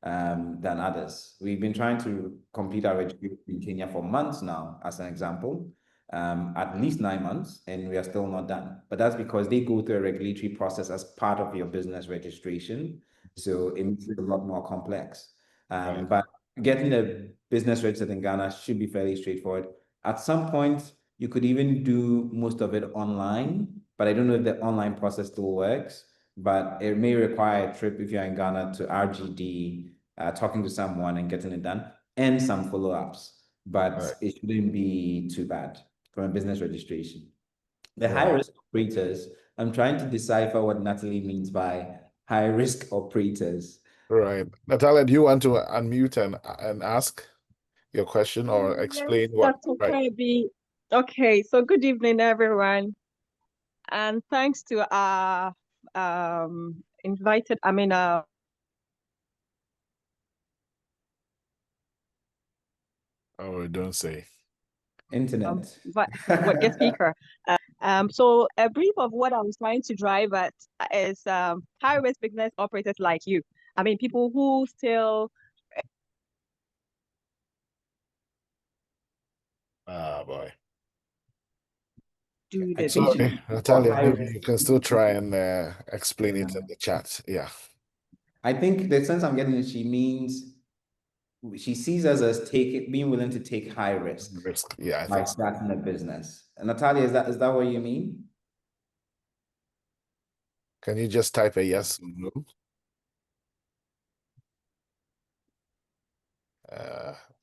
than others. We've been trying to complete our registration in Kenya for months now, as an example, at least 9 months, and we are still not done. But that's because they go through a regulatory process as part of your business registration. So it makes it a lot more complex. Right. But getting a business registered in Ghana should be fairly straightforward. At some point, you could even do most of it online, but I don't know if the online process still works. But it may require a trip if you're in Ghana to RGD, talking to someone and getting it done, and some follow-ups. But Right. it shouldn't be too bad from a business registration. The Right. high-risk operators, I'm trying to decipher what Natalie means by high-risk operators. Right. Natalia, do you want to unmute and ask your question or explain Yes, what? Dr. Right. Kirby. Okay, so good evening, everyone. And thanks to our invited, Oh, don't say. Internet. guest speaker. So a brief of what I was trying to drive at is high-risk business operators like you. I mean, people who still Ah, boy. do I the think Sorry, business. Natalia, maybe high-risk. you can still try and explain it in the chat. Yeah. I think the sense I'm getting is she sees us as being willing to take high risk Risk. Yeah, I by think so. starting a business. And Natalia, is that what you mean? Can you just type a yes or no?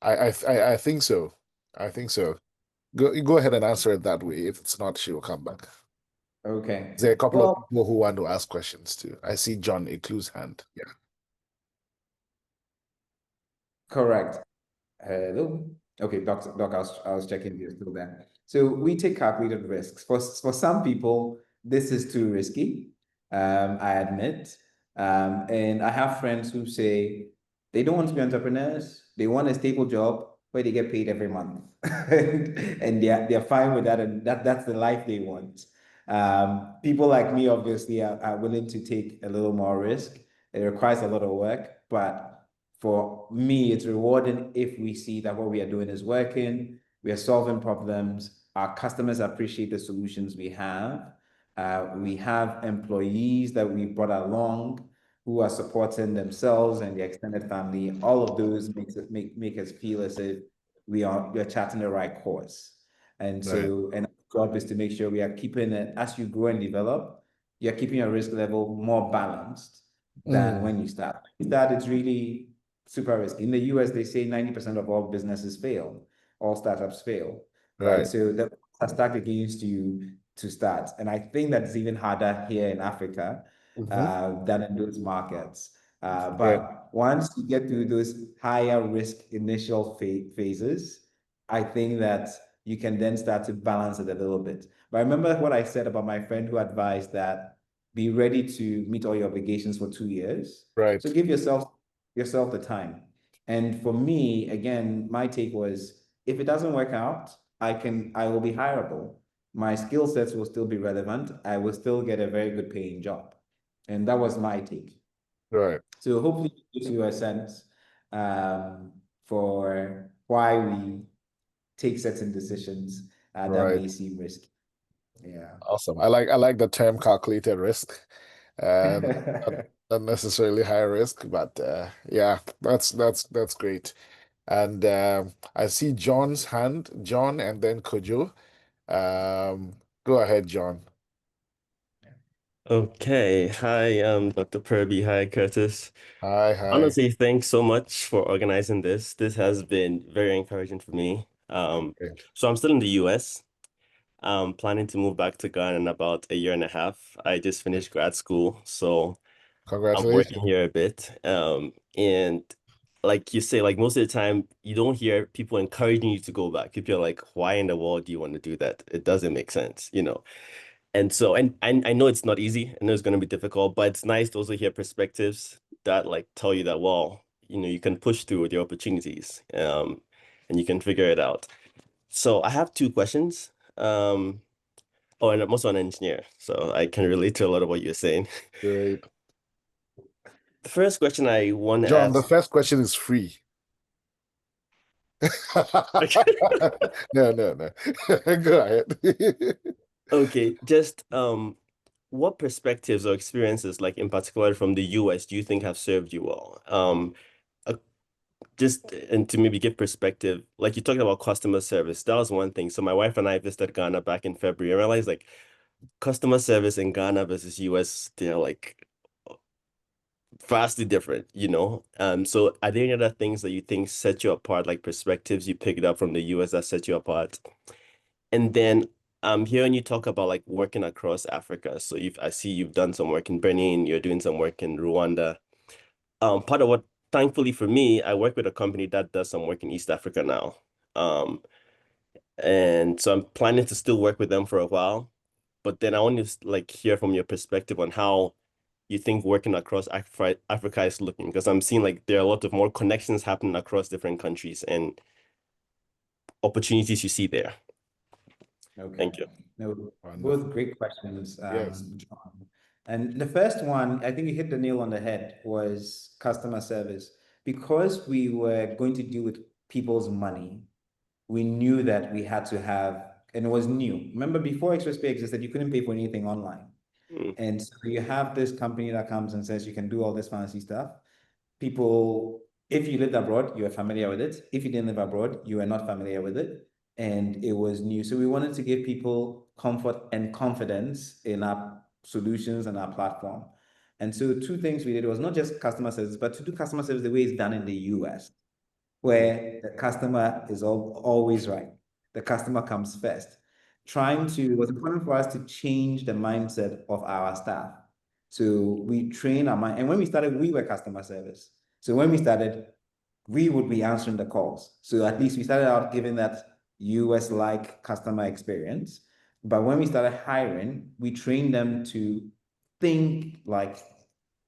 I think so. I think so. Go ahead and answer it that way. If it's not, she will come back. Okay. There are a couple Well, of people who want to ask questions too. I see John Iklu's hand. Yeah. correct. Hello. Okay, Doc, I was checking if you're still there. So we take calculated risks. For some people, this is too risky, I admit. And I have friends who say they don't want to be entrepreneurs. They want a stable job where they get paid every month. And they're fine with that. And that's the life they want. People like me, obviously, are willing to take a little more risk. It requires a lot of work, but for me, it's rewarding if we see that what we are doing is working, we are solving problems, our customers appreciate the solutions we have. We have employees that we brought along who are supporting themselves and their extended family. All of those make us feel as if we're charting the right course. And so, and our job is to make sure we are keeping it, as you grow and develop, you're keeping your risk level more balanced than when you start. That it's really super risky. In the US, they say 90% of all businesses fail, all startups fail, right? So that's stacked against you to start. And I think that's even harder here in Africa than in those markets. But once you get through those higher risk initial phases, I think that you can then start to balance it a little bit. But remember what I said about my friend who advised that be ready to meet all your obligations for 2 years. Right. So give yourself the time. And for me, again, my take was if it doesn't work out, I will be hireable. My skill sets will still be relevant. I will still get a very good paying job. And that was my take. Right. So hopefully it gives you a sense for why we take certain decisions that may seem risky. Yeah. Awesome. I like the term calculated risk. Not necessarily high risk, but yeah, that's great. And I see John's hand, John, and then Kojo. Go ahead, John. Okay. Hi, Dr. Purby. Hi, Curtis. Hi. Honestly, thanks so much for organizing this. This has been very encouraging for me. So I'm still in the US. I'm planning to move back to Ghana in about a year and a half. I just finished grad school, so I'm working Congratulations. here a bit. And like you say, like most of the time, you don't hear people encouraging you to go back. People are like, why in the world do you want to do that? It doesn't make sense, you know? And so, and I know it's not easy. I know it's going to be difficult, but it's nice to also hear perspectives that like tell you that, well, you know, you can push through with your opportunities, and you can figure it out. So I have two questions. Oh, and I'm also an engineer, so I can relate to a lot of what you're saying. Great. The first question I want to John, ask. the first question is free. No. Go ahead. Okay, just what perspectives or experiences, like in particular from the US, do you think have served you well? Just and to maybe give perspective, like you talked about customer service, that was one thing. So my wife and I visited Ghana back in February. I realized like customer service in Ghana versus US, they're like vastly different, you know? So are there any other things that you think set you apart, like perspectives you picked up from the US that set you apart? And then I'm hearing you talk about like working across Africa. So I see you've done some work in Benin, you're doing some work in Rwanda. Part of what, thankfully for me, I work with a company that does some work in East Africa now. And so I'm planning to still work with them for a while. But then I want to like hear from your perspective on how you think working across Africa is looking, because I'm seeing like there are a lot of more connections happening across different countries and opportunities you see there. Okay. Thank you. No, both great questions, Yes. John. And the first one, I think you hit the nail on the head, was customer service. Because we were going to deal with people's money, we knew that we had to have, and it was new. Remember, before ExpressPay existed, you couldn't pay for anything online. And so you have this company that comes and says you can do all this fancy stuff. People, if you lived abroad, you are familiar with it. If you didn't live abroad, you are not familiar with it. And it was new. So we wanted to give people comfort and confidence in our solutions and our platform. And so two things we did was not just customer service, but to do customer service the way it's done in the US, where the customer is always right. The customer comes first. It was important for us to change the mindset of our staff. So we train our mind. And when we started, we were customer service. So when we started, we would be answering the calls. So at least we started out giving that US-like customer experience. But when we started hiring, we trained them to think like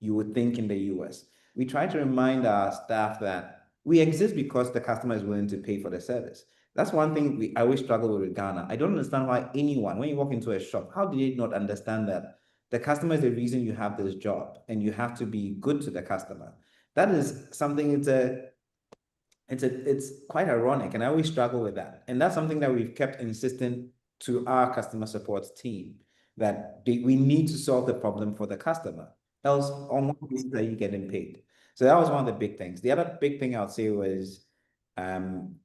you would think in the US. We try to remind our staff that we exist because the customer is willing to pay for the service. That's one thing I always struggle with Ghana. I don't understand why anyone, when you walk into a shop, how do they not understand that the customer is the reason you have this job and you have to be good to the customer? That is something, it's quite ironic, and I always struggle with that. And that's something that we've kept insisting to our customer support team, that we need to solve the problem for the customer. Else, on what basis are you getting paid? So that was one of the big things. The other big thing I would say was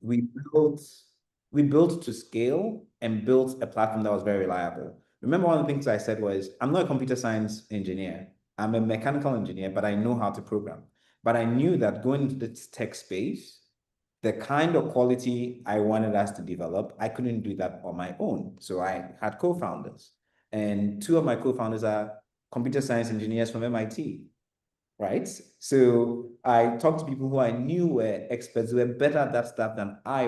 we built to scale and built a platform that was very reliable. Remember, one of the things I said was, I'm not a computer science engineer. I'm a mechanical engineer, but I know how to program. But I knew that going into this tech space, the kind of quality I wanted us to develop, I couldn't do that on my own. So I had co-founders, and two of my co-founders are computer science engineers from MIT, right? So I talked to people who I knew were experts, who were better at that stuff than I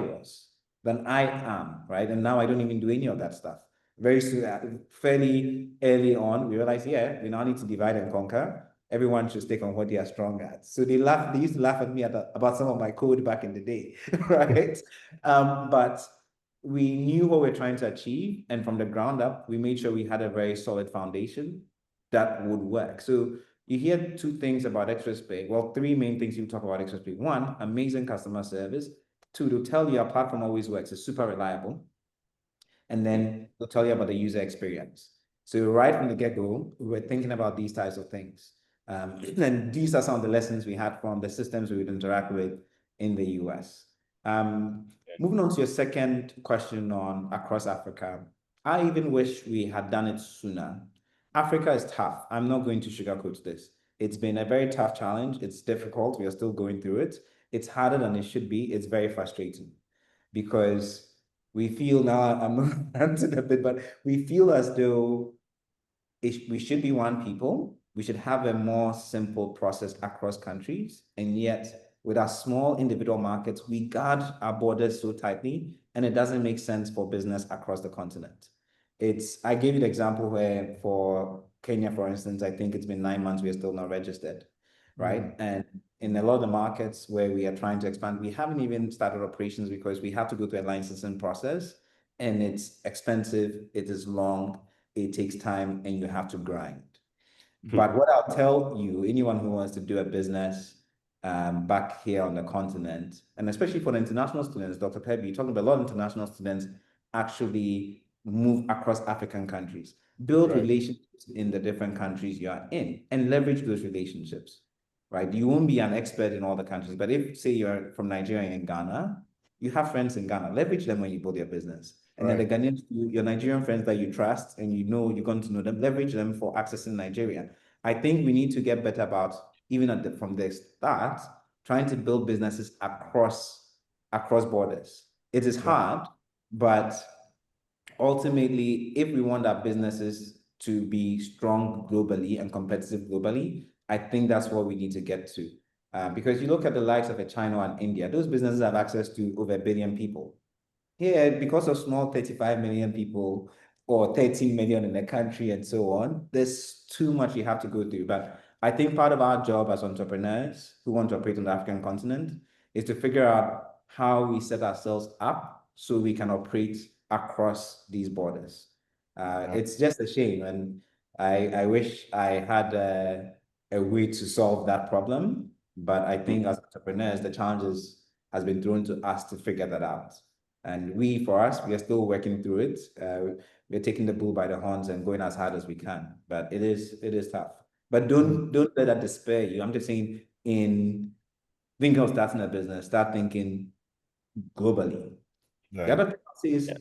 am, right? And now I don't even do any of that stuff. Very soon, fairly early on, we realized, yeah, we now need to divide and conquer. Everyone should stick on what they are strong at. So they used to laugh at me about some of my code back in the day, right? But we knew what we're trying to achieve. And from the ground up, we made sure we had a very solid foundation that would work. So you hear two things about ExpressPay. Well, three main things you talk about ExpressPay. One, amazing customer service. Two, to tell you our platform always works. It's super reliable. And then to tell you about the user experience. So right from the get-go, we were thinking about these types of things. And these are some of the lessons we had from the systems we would interact with in the US. Moving on to your second question on across Africa, I even wish we had done it sooner. Africa is tough. I'm not going to sugarcoat this. It's been a very tough challenge. It's difficult. We are still going through it. It's harder than it should be. It's very frustrating because we feel now, I'm ranting a bit, but we feel as though we should be one people. We should have a more simple process across countries. And yet, with our small individual markets, we guard our borders so tightly, and it doesn't make sense for business across the continent. I gave you the example where for Kenya, for instance, I think it's been 9 months, we are still not registered, right? And in a lot of the markets where we are trying to expand, we haven't even started operations because we have to go through a licensing process, and it's expensive, it is long, it takes time, and you have to grind. But what I'll tell you, anyone who wants to do a business back here on the continent, and especially for the international students, Dr. Pebby, you're talking about a lot of international students actually move across African countries, build relationships in the different countries you are in, and leverage those relationships, right? You won't be an expert in all the countries, but if, say, you're from Nigeria and Ghana, you have friends in Ghana, leverage them when you build your business. And then the Ghanaians, your Nigerian friends that you trust and you know you're going to know them, leverage them for accessing Nigeria. I think we need to get better about, even from the start, trying to build businesses across borders. It is hard, but ultimately, if we want our businesses to be strong globally and competitive globally, I think that's what we need to get to. Because you look at the likes of China and India, those businesses have access to over 1 billion people. Here, because of small 35 million people or 13 million in the country and so on, there's too much you have to go through. But I think part of our job as entrepreneurs who want to operate on the African continent is to figure out how we set ourselves up so we can operate across these borders. It's just a shame, and I wish I had a way to solve that problem. But I think as entrepreneurs, the challenges has been thrown to us to figure that out. And for us, we are still working through it. We're taking the bull by the horns and going as hard as we can. But it is tough. But don't let that despair you. I'm just saying, think of starting a business, start thinking globally. The other thing I'll say is,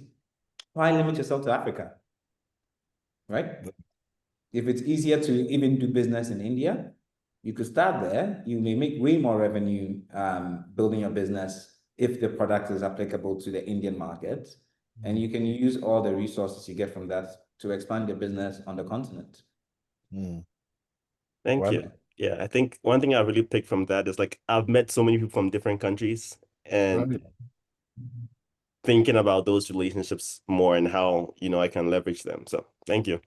why limit yourself to Africa? Right? If it's easier to even do business in India, you could start there. You may make way more revenue building your business if the product is applicable to the Indian market, and you can use all the resources you get from that to expand your business on the continent. Thank you. Yeah, I think one thing I really picked from that is, like, I've met so many people from different countries, and thinking about those relationships more and how, I can leverage them. So thank you.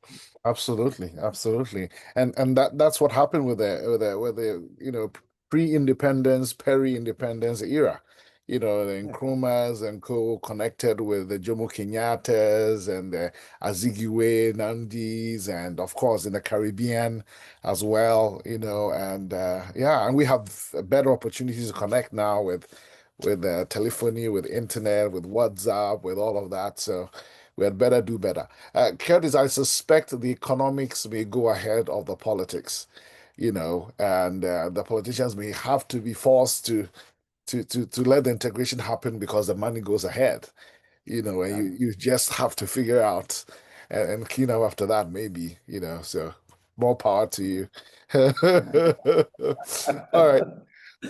Absolutely, absolutely. And that's what happened with the pre-independence, peri-independence era. The Nkrumahs and co connected with the Jomo Kenyattas and the Azikiwe, Nandis, and of course in the Caribbean as well, and and we have better opportunities to connect now with telephony, with internet, with WhatsApp, with all of that. So we had better do better. Curtis, I suspect the economics may go ahead of the politics, and the politicians may have to be forced to let the integration happen because the money goes ahead, and you just have to figure out and clean up after that, maybe, so more power to you. All right.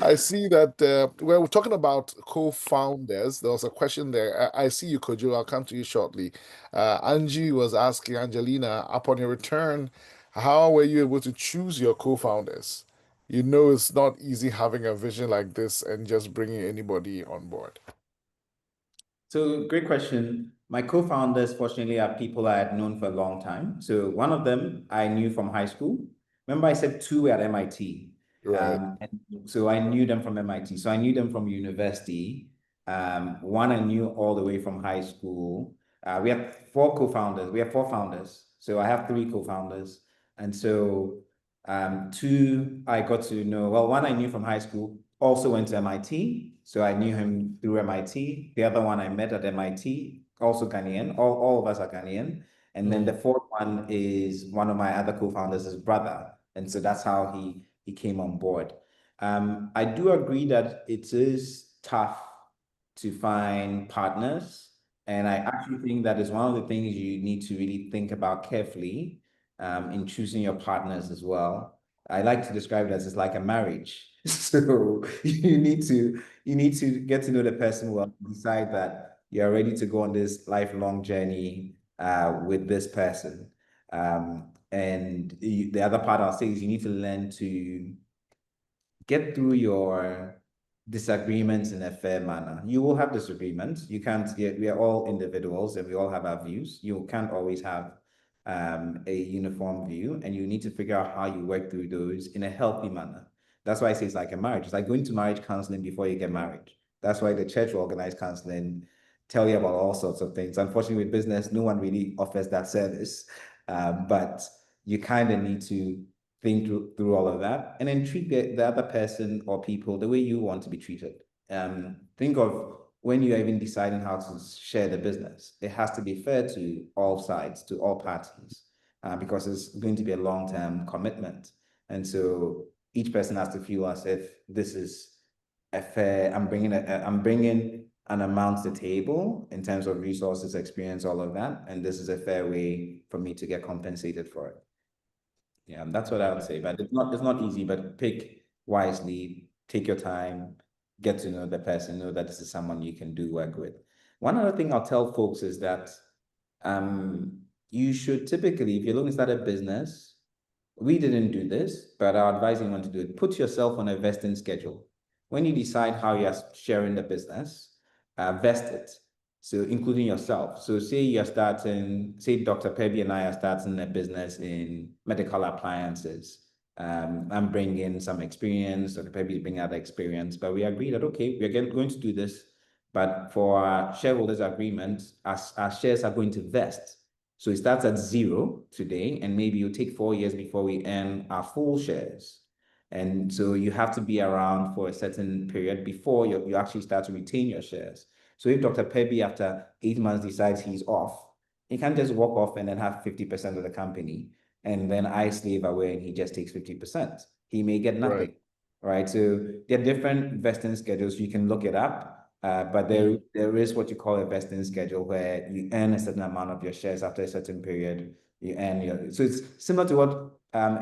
I see that we're talking about co-founders. There was a question there. I see you, Kojo. I'll come to you shortly. Angie was asking Angelina, upon your return, how were you able to choose your co-founders? It's not easy having a vision like this and just bringing anybody on board. So great question. My co-founders, fortunately, are people I had known for a long time. So one of them I knew from high school. Remember, I said two at MIT. Right. And so I knew them from MIT. So I knew them from university. One I knew all the way from high school. We have four co-founders. We have four founders. So I have three co-founders. And so two I got to know. Well, one I knew from high school, also went to MIT. So I knew him through MIT. The other one I met at MIT, also Ghanaian. All of us are Ghanaian. And then the fourth one is one of my other co-founders, his brother. And so that's how he came on board. I do agree that it is tough to find partners. And I actually think that is one of the things you need to really think about carefully in choosing your partners as well. I like to describe it as it's like a marriage. So you need to get to know the person well, decide that you're ready to go on this lifelong journey with this person. And the other part I'll say is you need to learn to get through your disagreements in a fair manner. You will have disagreements. You can't get, we are all individuals and we all have our views. You can't always have a uniform view, and you need to figure out how you work through those in a healthy manner. That's why I say it's like a marriage. It's like going to marriage counseling before you get married. That's why the church will organize counseling, tell you about all sorts of things. Unfortunately, with business, no one really offers that service. But you kind of need to think through all of that and then treat the other person or people the way you want to be treated. Think of when you're even deciding how to share the business, it has to be fair to all sides, to all parties, because it's going to be a long-term commitment. And so each person has to feel as if this is a fair, I'm bringing an amount to the table in terms of resources, experience, all of that. And this is a fair way for me to get compensated for it. Yeah, that's what I would say. But it's not easy, but pick wisely, take your time, get to know the person, know that this is someone you can do work with. One other thing I'll tell folks is that you should typically, if you're looking to start a business, we didn't do this, but I advise you want to do it. Put yourself on a vesting schedule. When you decide how you're sharing the business, vest it. So including yourself. So say you're starting, say Dr. Pebi and I are starting a business in medical appliances. I'm bringing some experience, Dr. Pebi is bringing other experience, but we agree that, okay, we're going to do this, but for our shareholders agreement, our shares are going to vest. So it starts at 0 today, and maybe it'll take 4 years before we earn our full shares. And so you have to be around for a certain period before you actually start to retain your shares. So if Dr. Pebi, after 8 months, decides he's off, he can't just walk off and then have 50% of the company, and then I slave away and he just takes 50%. He may get nothing, right? So there are different vesting schedules. You can look it up, but there is what you call a vesting schedule where you earn a certain amount of your shares after a certain period. You earn your, so it's similar to what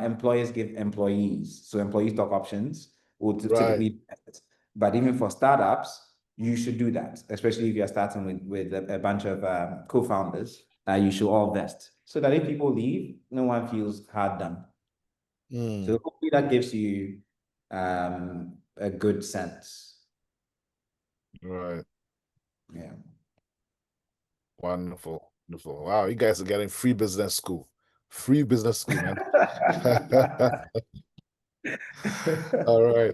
employers give employees. So employee stock options would typically, but even for startups, you should do that, especially if you're starting with a bunch of co-founders. You should all vest so that if people leave, no one feels hard done. So hopefully that gives you a good sense. Right. Yeah. Wonderful, wonderful. Wow, you guys are getting free business school. Free business school, man. All right.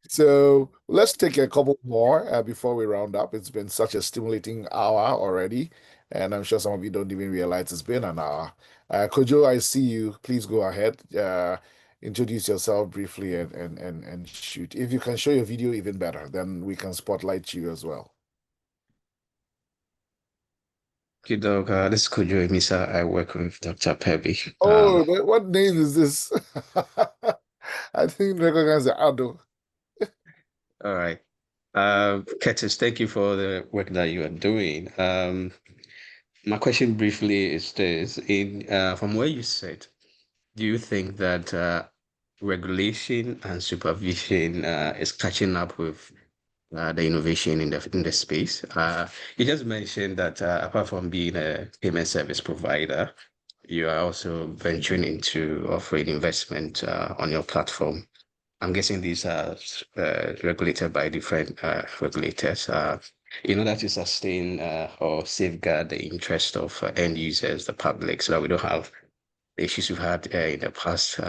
So let's take a couple more before we round up. It's been such a stimulating hour already, and I'm sure some of you don't even realize it's been an hour. Kojo, I see you. Please go ahead. Introduce yourself briefly and shoot. If you can show your video, even better. Then we can spotlight you as well. Okay, Doc. This is Kojo Emisa. I work with Dr. Pebby. Oh, what name is this? I didn't recognize the Ado. All right. Curtis, thank you for the work that you are doing. My question briefly is this: from where you sit, do you think that regulation and supervision is catching up with the innovation in the space? You just mentioned that apart from being a payment service provider, you are also venturing into offering investment on your platform. I'm guessing these are regulated by different regulators in order to sustain or safeguard the interest of end users, the public, so that we don't have the issues we've had in the past.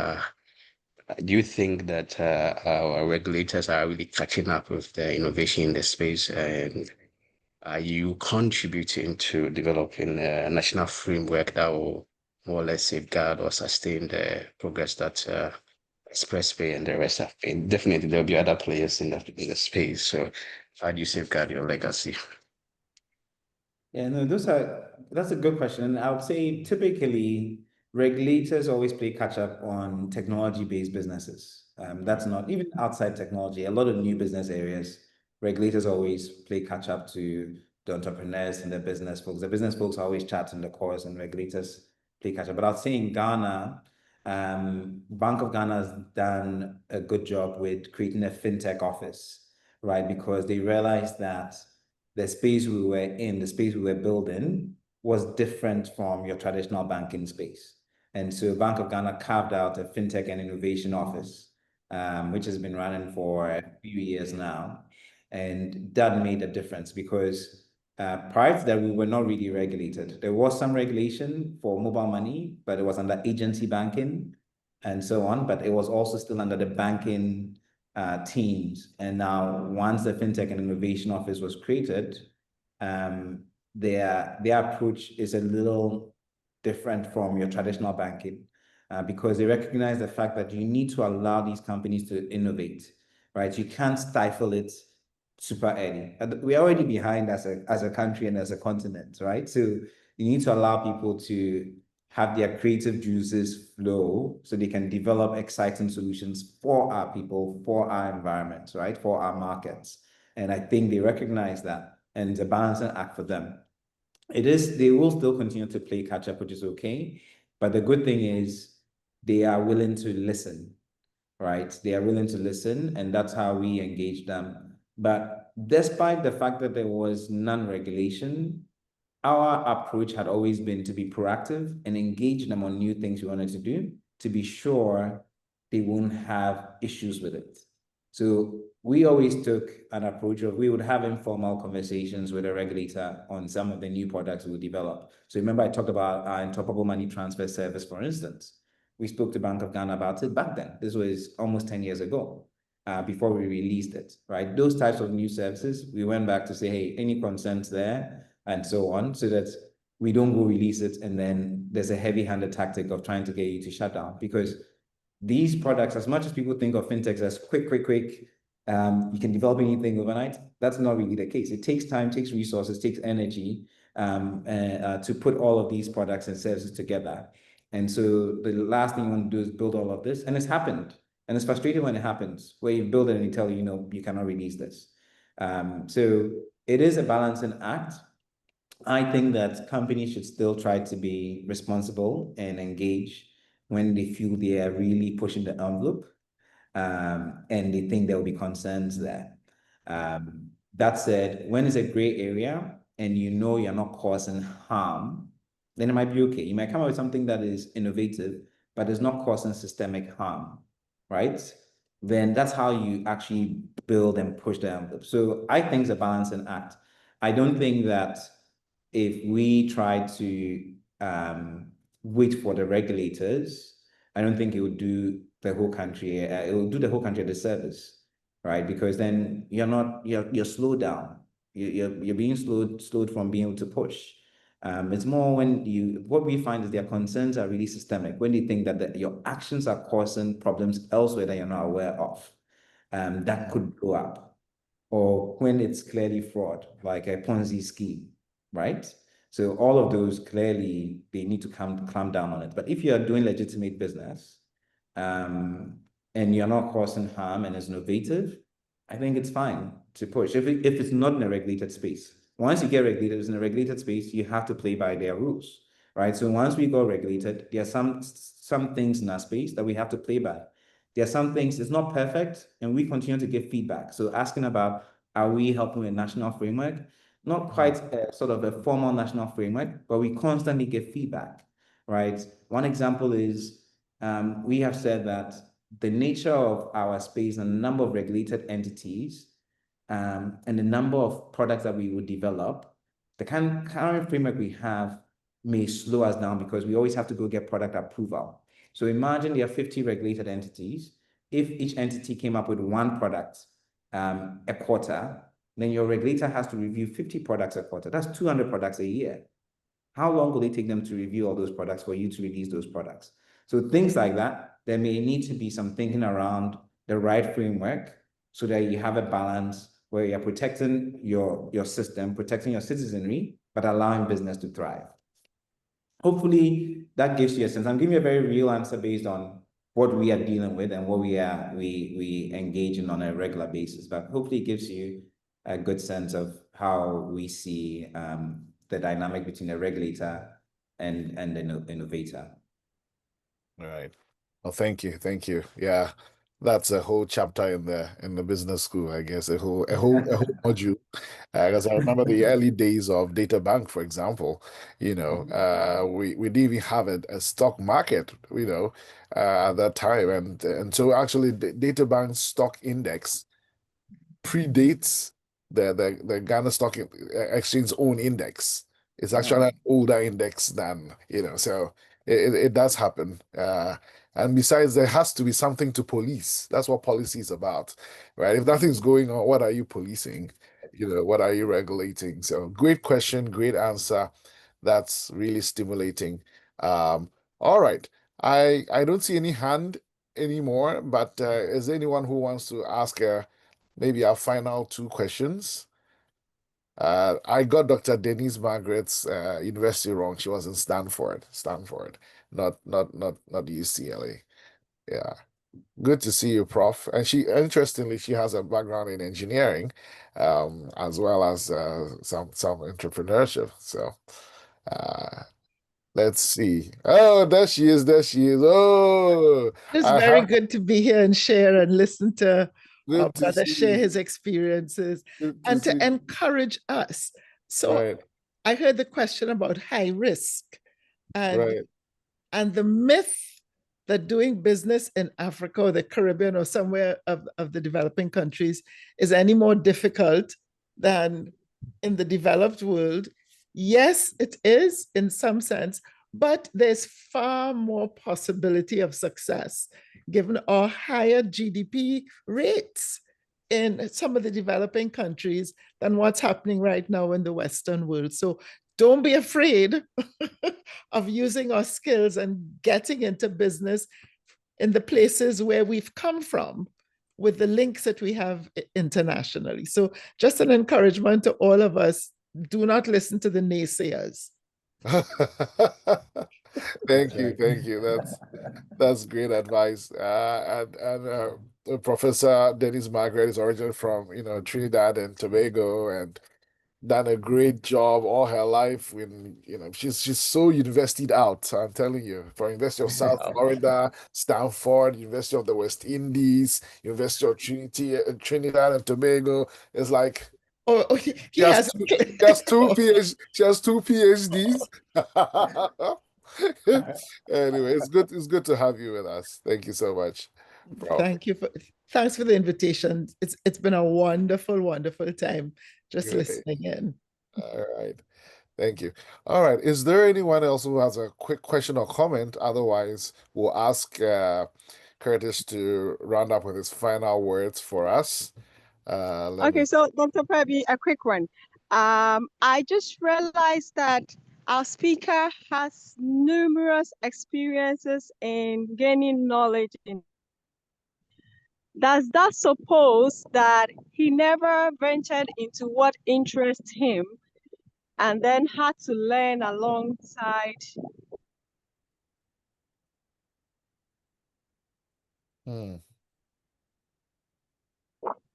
Do you think that our regulators are really catching up with the innovation in the space? And are you contributing to developing a national framework that will more or less safeguard or sustain the progress that ExpressPay and the rest have been? Definitely, there'll be other players in the space. So, how do you safeguard your legacy? Yeah, no, that's a good question. And I would say typically regulators always play catch up on technology-based businesses. That's not even outside technology. A lot of new business areas, regulators always play catch up to the entrepreneurs and the business folks. The business folks always chat in the course, and regulators play catch up. But I'd say in Ghana, Bank of Ghana has done a good job with creating a fintech office, right? Because they realized that the space we were in, the space we were building, was different from your traditional banking space. And so Bank of Ghana carved out a fintech and innovation office, which has been running for a few years now. And that made a difference because prior to that, we were not really regulated. There was some regulation for mobile money, but it was under agency banking and so on, but it was also still under the banking teams. And now once the FinTech and Innovation Office was created, their approach is a little different from your traditional banking because they recognize the fact that you need to allow these companies to innovate, right? You can't stifle it super early. We're already behind as a country and as a continent, right? So you need to allow people to have their creative juices flow so they can develop exciting solutions for our people, for our environments, right? For our markets. And I think they recognize that, and it's a balancing act for them. They will still continue to play catch up, which is okay. But the good thing is they are willing to listen, right? They are willing to listen, and that's how we engage them. But despite the fact that there was non-regulation, our approach had always been to be proactive and engage them on new things we wanted to do to be sure they won't have issues with it. So we always took an approach of we would have informal conversations with a regulator on some of the new products we would develop. So remember I talked about our interoperable money transfer service, for instance. We spoke to Bank of Ghana about it back then. This was almost 10 years ago. Before we released it, right? Those types of new services, we went back to say, hey, any concerns there? And so on, so that we don't go release it and then there's a heavy-handed tactic of trying to get you to shut down. Because these products, as much as people think of fintechs as quick, you can develop anything overnight, that's not really the case. It takes time, takes resources, takes energy to put all of these products and services together. And so the last thing you want to do is build all of this, and it's happened. And it's frustrating when it happens, where you build it and you tell you, you cannot release this. So it is a balancing act. I think that companies should still try to be responsible and engage when they feel they are really pushing the envelope and they think there will be concerns there. That said, when it's a gray area and you're not causing harm, then it might be okay. You might come up with something that is innovative, but is not causing systemic harm, right? Then that's how you actually build and push the envelope. So I think it's a balancing act. I don't think that if we try to wait for the regulators, I don't think it would do the whole country. It will do the whole country a disservice, right? Because then you're slowed down. You're being slowed from being able to push. It's more when what we find is their concerns are really systemic. When they think that your actions are causing problems elsewhere that you're not aware of, that could blow up. Or when it's clearly fraud, like a Ponzi scheme, right? So all of those clearly they need to clamp down on it. But if you are doing legitimate business, and you're not causing harm and it's innovative, I think it's fine to push. If it's not in a regulated space, once you get regulated, it's in a regulated space, you have to play by their rules, right? So once we go regulated, there are some things in our space that we have to play by. There are some things, it's not perfect, and we continue to give feedback. So asking about, are we helping with a national framework? Not quite sort of a formal national framework, but we constantly give feedback, right? One example is we have said that the nature of our space and the number of regulated entities and the number of products that we would develop, the current framework we have may slow us down because we always have to go get product approval. So imagine there are 50 regulated entities. If each entity came up with one product a quarter, then your regulator has to review 50 products a quarter. That's 200 products a year. How long will it take them to review all those products for you to release those products? So things like that, there may need to be some thinking around the right framework so that you have a balance where you're protecting your system, protecting your citizenry, but allowing business to thrive. Hopefully that gives you a sense. I'm giving you a very real answer based on what we are dealing with and what we engage in on a regular basis, but hopefully it gives you a good sense of how we see the dynamic between the regulator and the innovator. All right. Well, thank you. Yeah, that's a whole chapter in the business school, I guess, a whole module. Because I remember the early days of data bank, for example. We didn't even have a stock market, at that time, and so actually the data bank stock index predates the Ghana Stock Exchange's own index. It's actually an older index than, so it does happen. And besides, there has to be something to police. That's what policy is about, right? If nothing's going on, what are you policing? What are you regulating? So great question, great answer. That's really stimulating. All right. I don't see any hand anymore, but is there anyone who wants to ask maybe our final two questions? I got Dr. Denise Margaret's university wrong. She was in Stanford, not UCLA. Yeah. Good to see you, Prof. And interestingly, she has a background in engineering, as well as some entrepreneurship. So let's see. Oh, there she is. Oh, it's very good to be here and share and listen to our brother share his experiences and to encourage us. So right. I heard the question about high risk and the myth that doing business in Africa or the Caribbean or somewhere of the developing countries is any more difficult than in the developed world. Yes, it is in some sense, but there's far more possibility of success given our higher GDP rates in some of the developing countries than what's happening right now in the Western world. So don't be afraid of using our skills and getting into business in the places where we've come from with the links that we have internationally. So just an encouragement to all of us, do not listen to the naysayers. Thank you. That's great advice. Professor Denise Margaret is originally from Trinidad and Tobago and done a great job all her life. When she's so university'd out. I'm telling you, from University of South Florida, Stanford, University of the West Indies, University of Trinidad and Tobago. It's like she has two PhDs. Anyway, it's good to have you with us. Thank you so much, Prof. Thanks for the invitation. It's been a wonderful time just listening in. All right. Thank you. All right. Is there anyone else who has a quick question or comment? Otherwise, we'll ask Curtis to round up with his final words for us. Okay, so Dr. Pebi, a quick one. I just realized that our speaker has numerous experiences in gaining knowledge in. Does that suppose that he never ventured into what interests him and then had to learn alongside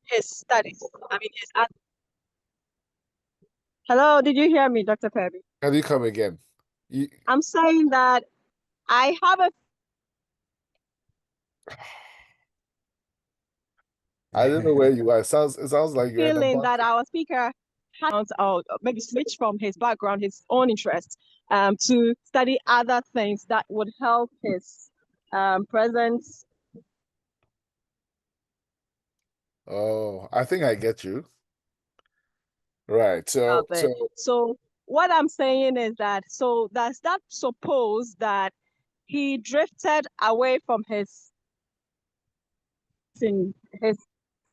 his studies? I mean, Hello, did you hear me, Dr. Pebi? Can you come again? I'm saying that I have a I don't know where you are. It sounds like you're in a feeling bunker. that our speaker has maybe switch from his background, his own interest, to study other things that would help his presence. Oh, I think I get you. Right. So What I'm saying is that, so does that suppose that he drifted away from his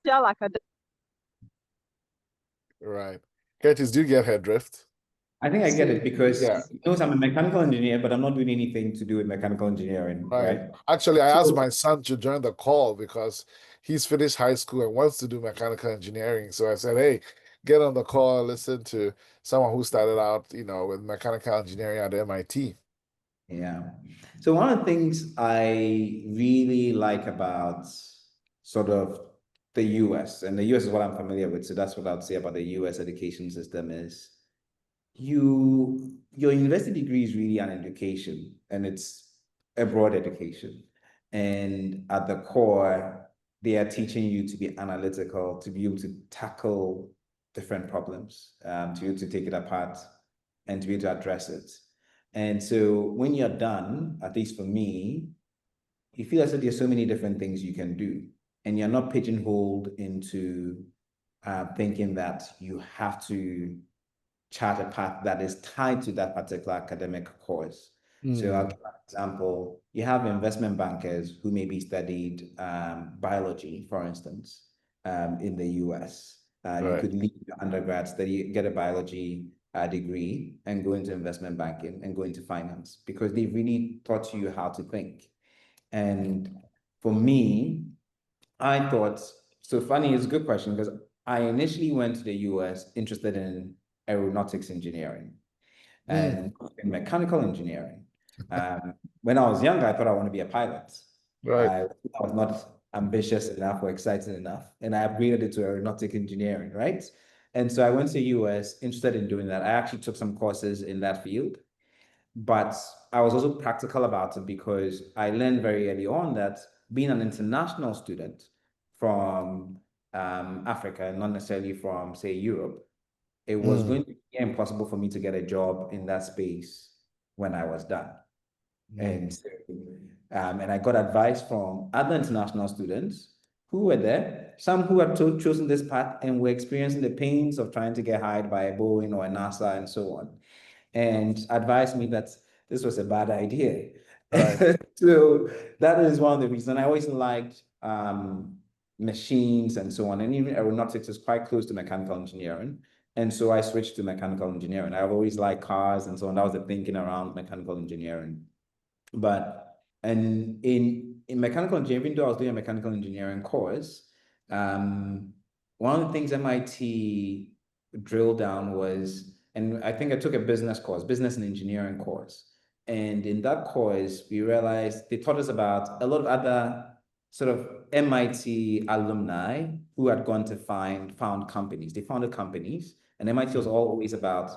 academic? Right. Curtis, do you get her drift? I think I get it because Yeah. he knows I'm a mechanical engineer, but I'm not doing anything to do with mechanical engineering, right? Actually, I asked my son to join the call because he's finished high school and wants to do mechanical engineering. So I said, hey, get on the call, listen to someone who started out, with mechanical engineering at MIT. Yeah. So one of the things I really like about sort of the US, and the US is what I'm familiar with, so that's what I'd say about the US education system is your university degree is really an education, and it's a broad education. And at the core, they are teaching you to be analytical, to be able to tackle different problems, to be able to take it apart and to be able to address it. And so when you're done, at least for me, you feel as if there's so many different things you can do, and you're not pigeonholed into thinking that you have to chart a path that is tied to that particular academic course. So I'll give an example. You have investment bankers who maybe studied biology, for instance, in the US. You could leave your undergrad, get a biology degree and go into investment banking and go into finance because they really taught you how to think. And for me, I thought, so funny, it's a good question because I initially went to the US interested in aeronautics engineering and in mechanical engineering. When I was younger, I thought I want to be a pilot. I was not ambitious enough or excited enough, and I upgraded it to aeronautic engineering, right? And so I went to the US interested in doing that. I actually took some courses in that field, but I was also practical about it because I learned very early on that being an international student from Africa, not necessarily from, say, Europe, it was going to be impossible for me to get a job in that space when I was done. And I got advice from other international students who were there, some who had chosen this path and were experiencing the pains of trying to get hired by a Boeing or a NASA and so on, and advised me that this was a bad idea. So that is one of the reasons. I always liked machines and so on, and even aeronautics is quite close to mechanical engineering. And so I switched to mechanical engineering. I've always liked cars and so on. That was the thinking around mechanical engineering. But in mechanical engineering, even though I was doing a mechanical engineering course, one of the things MIT drilled down was, and I think I took a business course, business and engineering course. And in that course, we realized they taught us about a lot of other sort of MIT alumni who had gone to found companies. They founded companies, and MIT was always about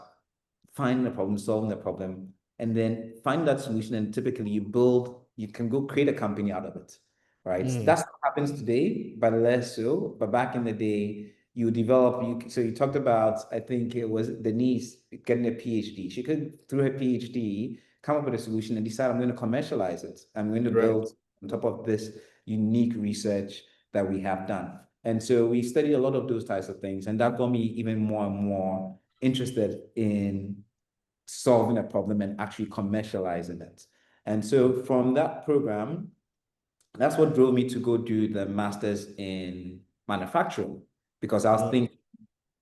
finding a problem, solving the problem, and then find that solution. And typically you can go create a company out of it, right? That's what happens today, but less so. But back in the day, you develop, so you talked about, I think it was Denise getting a PhD. She could, through her PhD, come up with a solution and decide, I'm going to commercialize it. I'm going to build on top of this unique research that we have done. And so we studied a lot of those types of things. And that got me even more and more interested in solving a problem and actually commercializing it. And so from that program, that's what drove me to go do the master's in manufacturing, because I was thinking,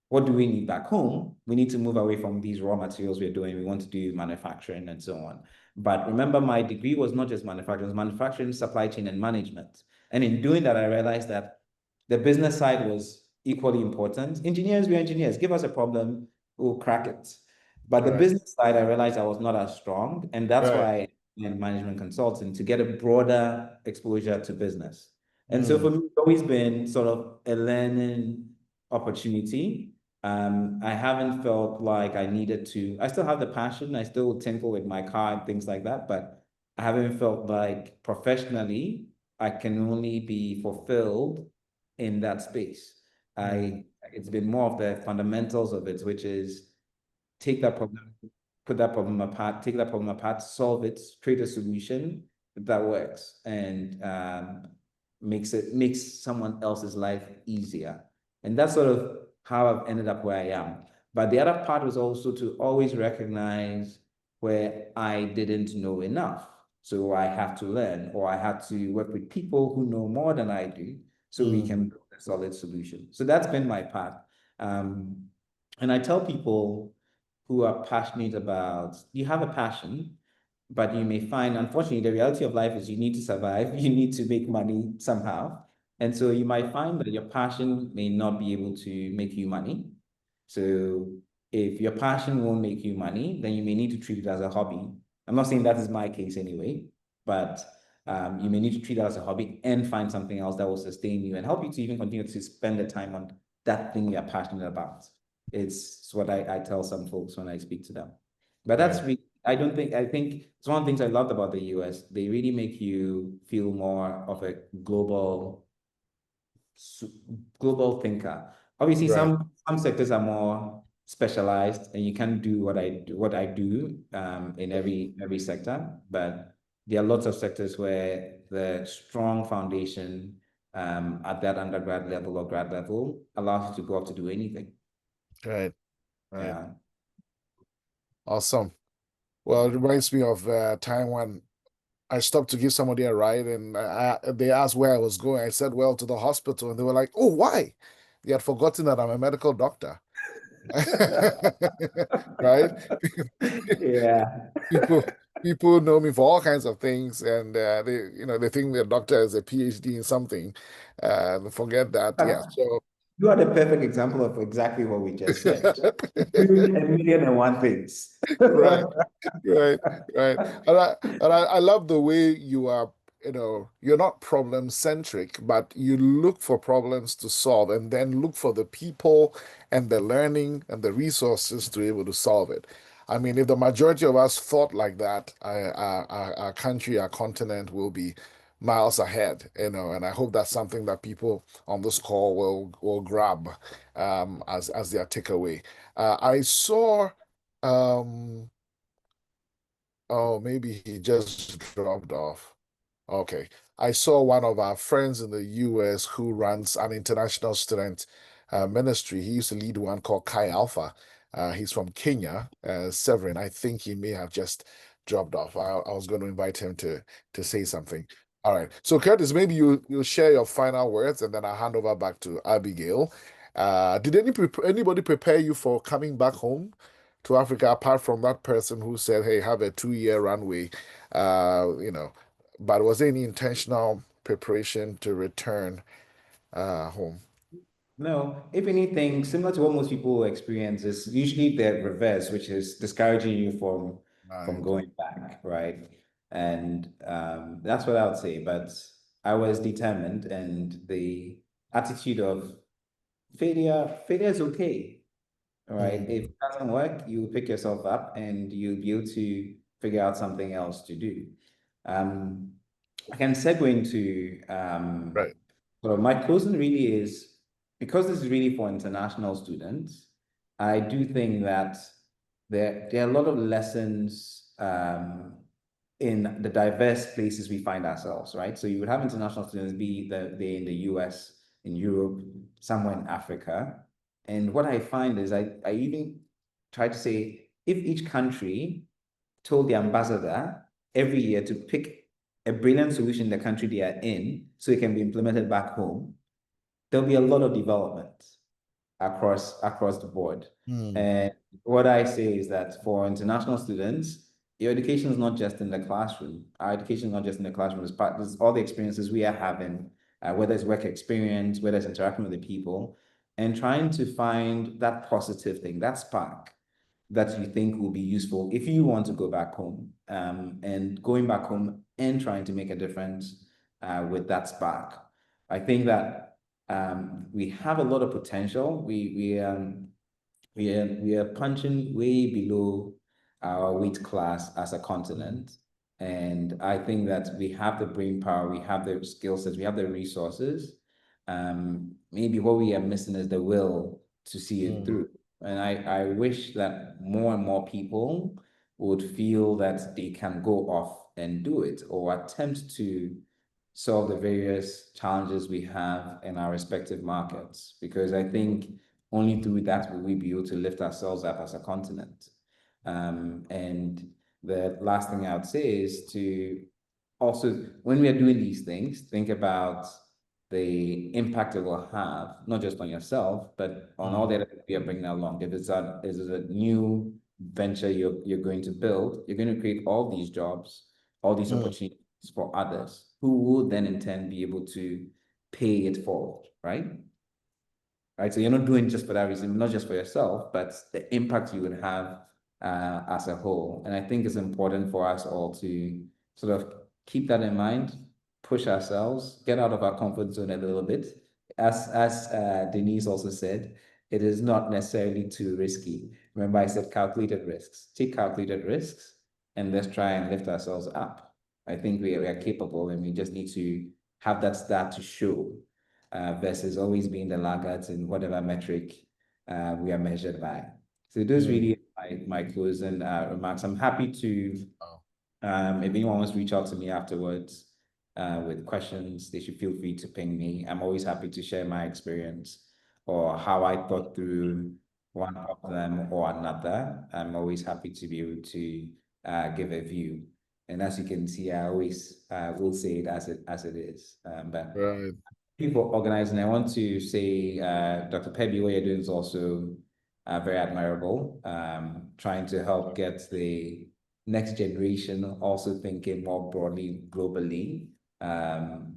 what do we need back home? We need to move away from these raw materials we're doing. We want to do manufacturing and so on. But remember, my degree was not just manufacturing, it was manufacturing, supply chain, and management. And in doing that, I realized that the business side was equally important. Engineers, we're engineers. Give us a problem, we'll crack it. But the business side, I realized I was not as strong. And that's why I in management consulting, to get a broader exposure to business. And so for me, it's always been sort of a learning opportunity. I haven't felt like I needed to, I still have the passion, I still tinkle with my car and things like that, but I haven't felt like professionally I can only be fulfilled in that space. It's been more of the fundamentals of it, which is take that problem, put that problem apart, take that problem apart, solve it, create a solution that works and makes someone else's life easier. And that's sort of how I've ended up where I am. But the other part was also to always recognize where I didn't know enough. So I have to learn, or I have to work with people who know more than I do, so we can build a solid solution. So that's been my path. And I tell people who are passionate about, you have a passion, but you may find, unfortunately, the reality of life is you need to survive, you need to make money somehow. And so you might find that your passion may not be able to make you money. So if your passion won't make you money, then you may need to treat it as a hobby. I'm not saying that is my case anyway, but you may need to treat it as a hobby and find something else that will sustain you and help you to even continue to spend the time on that thing you're passionate about. It's what I tell some folks when I speak to them. But that's really, I think it's one of the things I loved about the US. They really make you feel more of a global thinker. Obviously, some sectors are more specialized, and you can't do what I do in every sector. But there are lots of sectors where the strong foundation at that undergrad level or grad level allows you to go up to do anything. Right. Yeah. Awesome. Well, it reminds me of time when I stopped to give somebody a ride, and they asked where I was going. I said, well, to the hospital. And they were like, oh, why? They had forgotten that I'm a medical doctor. Right? Yeah. People know me for all kinds of things, and they think the doctor is a PhD in something. They forget that. Yeah. So you are the perfect example of exactly what we just said. Doing 1,000,001 things. right. And I love the way you are, you're not problem centric, but you look for problems to solve and then look for the people and the learning and the resources to be able to solve it. I mean, if the majority of us thought like that, our country, our continent will be miles ahead, and I hope that's something that people on this call will grab as their takeaway. I saw oh, maybe he just dropped off. Okay. I saw one of our friends in the US who runs an international student ministry. He used to lead one called Chi Alpha. He's from Kenya, Severin. I think he may have just dropped off. I was going to invite him to say something. All right. So Curtis, maybe you'll share your final words, and then I'll hand over back to Abigail. Did anybody prepare you for coming back home to Africa, apart from that person who said, hey, have a 2-year runway, but was there any intentional preparation to return home? No, if anything, similar to what most people experience is usually the reverse, which is discouraging you from going back, right? And that's what I would say. But I was determined, and the attitude of failure is okay. All right. If it doesn't work, you pick yourself up and you'll be able to figure out something else to do. I can segue into Right. so my closing really is, because this is really for international students, I do think that there are a lot of lessons in the diverse places we find ourselves, right? So you would have international students be they in the US, in Europe, somewhere in Africa. And what I find is I even try to say, if each country told the ambassador every year to pick a brilliant solution in the country they are in so it can be implemented back home, there'll be a lot of development across the board. And what I say is that for international students, your education is not just in the classroom. Our education is not just in the classroom. It's all the experiences we are having, whether it's work experience, whether it's interacting with the people, and trying to find that positive thing, that spark that you think will be useful if you want to go back home, and going back home and trying to make a difference with that spark. I think that we have a lot of potential. We are punching way below our weight class as a continent. And I think that we have the brain power, we have the skill sets, we have the resources. Maybe what we are missing is the will to see it through. And I wish that more and more people would feel that they can go off and do it or attempt to solve the various challenges we have in our respective markets. Because I think only through that will we be able to lift ourselves up as a continent. And the last thing I would say is to also, when we are doing these things, think about the impact it will have, not just on yourself, but on all the other people you're bringing along. If it's a new venture you're going to build, you're going to create all these jobs, all these opportunities for others who will then in turn be able to pay it forward, right? Right, so you're not doing it just for that reason, not just for yourself, but the impact you would have as a whole. And I think it's important for us all to sort of keep that in mind, push ourselves, get out of our comfort zone a little bit. As Denise also said, it is not necessarily too risky. Remember, I said calculated risks. Take calculated risks and let's try and lift ourselves up. I think we are capable, and we just need to have that start to show. Versus always being the laggards in whatever metric we are measured by. So those really my closing remarks. I'm happy to, if anyone wants to reach out to me afterwards with questions, they should feel free to ping me. I'm always happy to share my experience or how I thought through one of them or another. I'm always happy to be able to give a view. And as you can see, I always will say it as it is. But people organizing, I want to say, Dr. Pebi, what you're doing is also very admirable. Trying to help get the next generation also thinking more broadly, globally,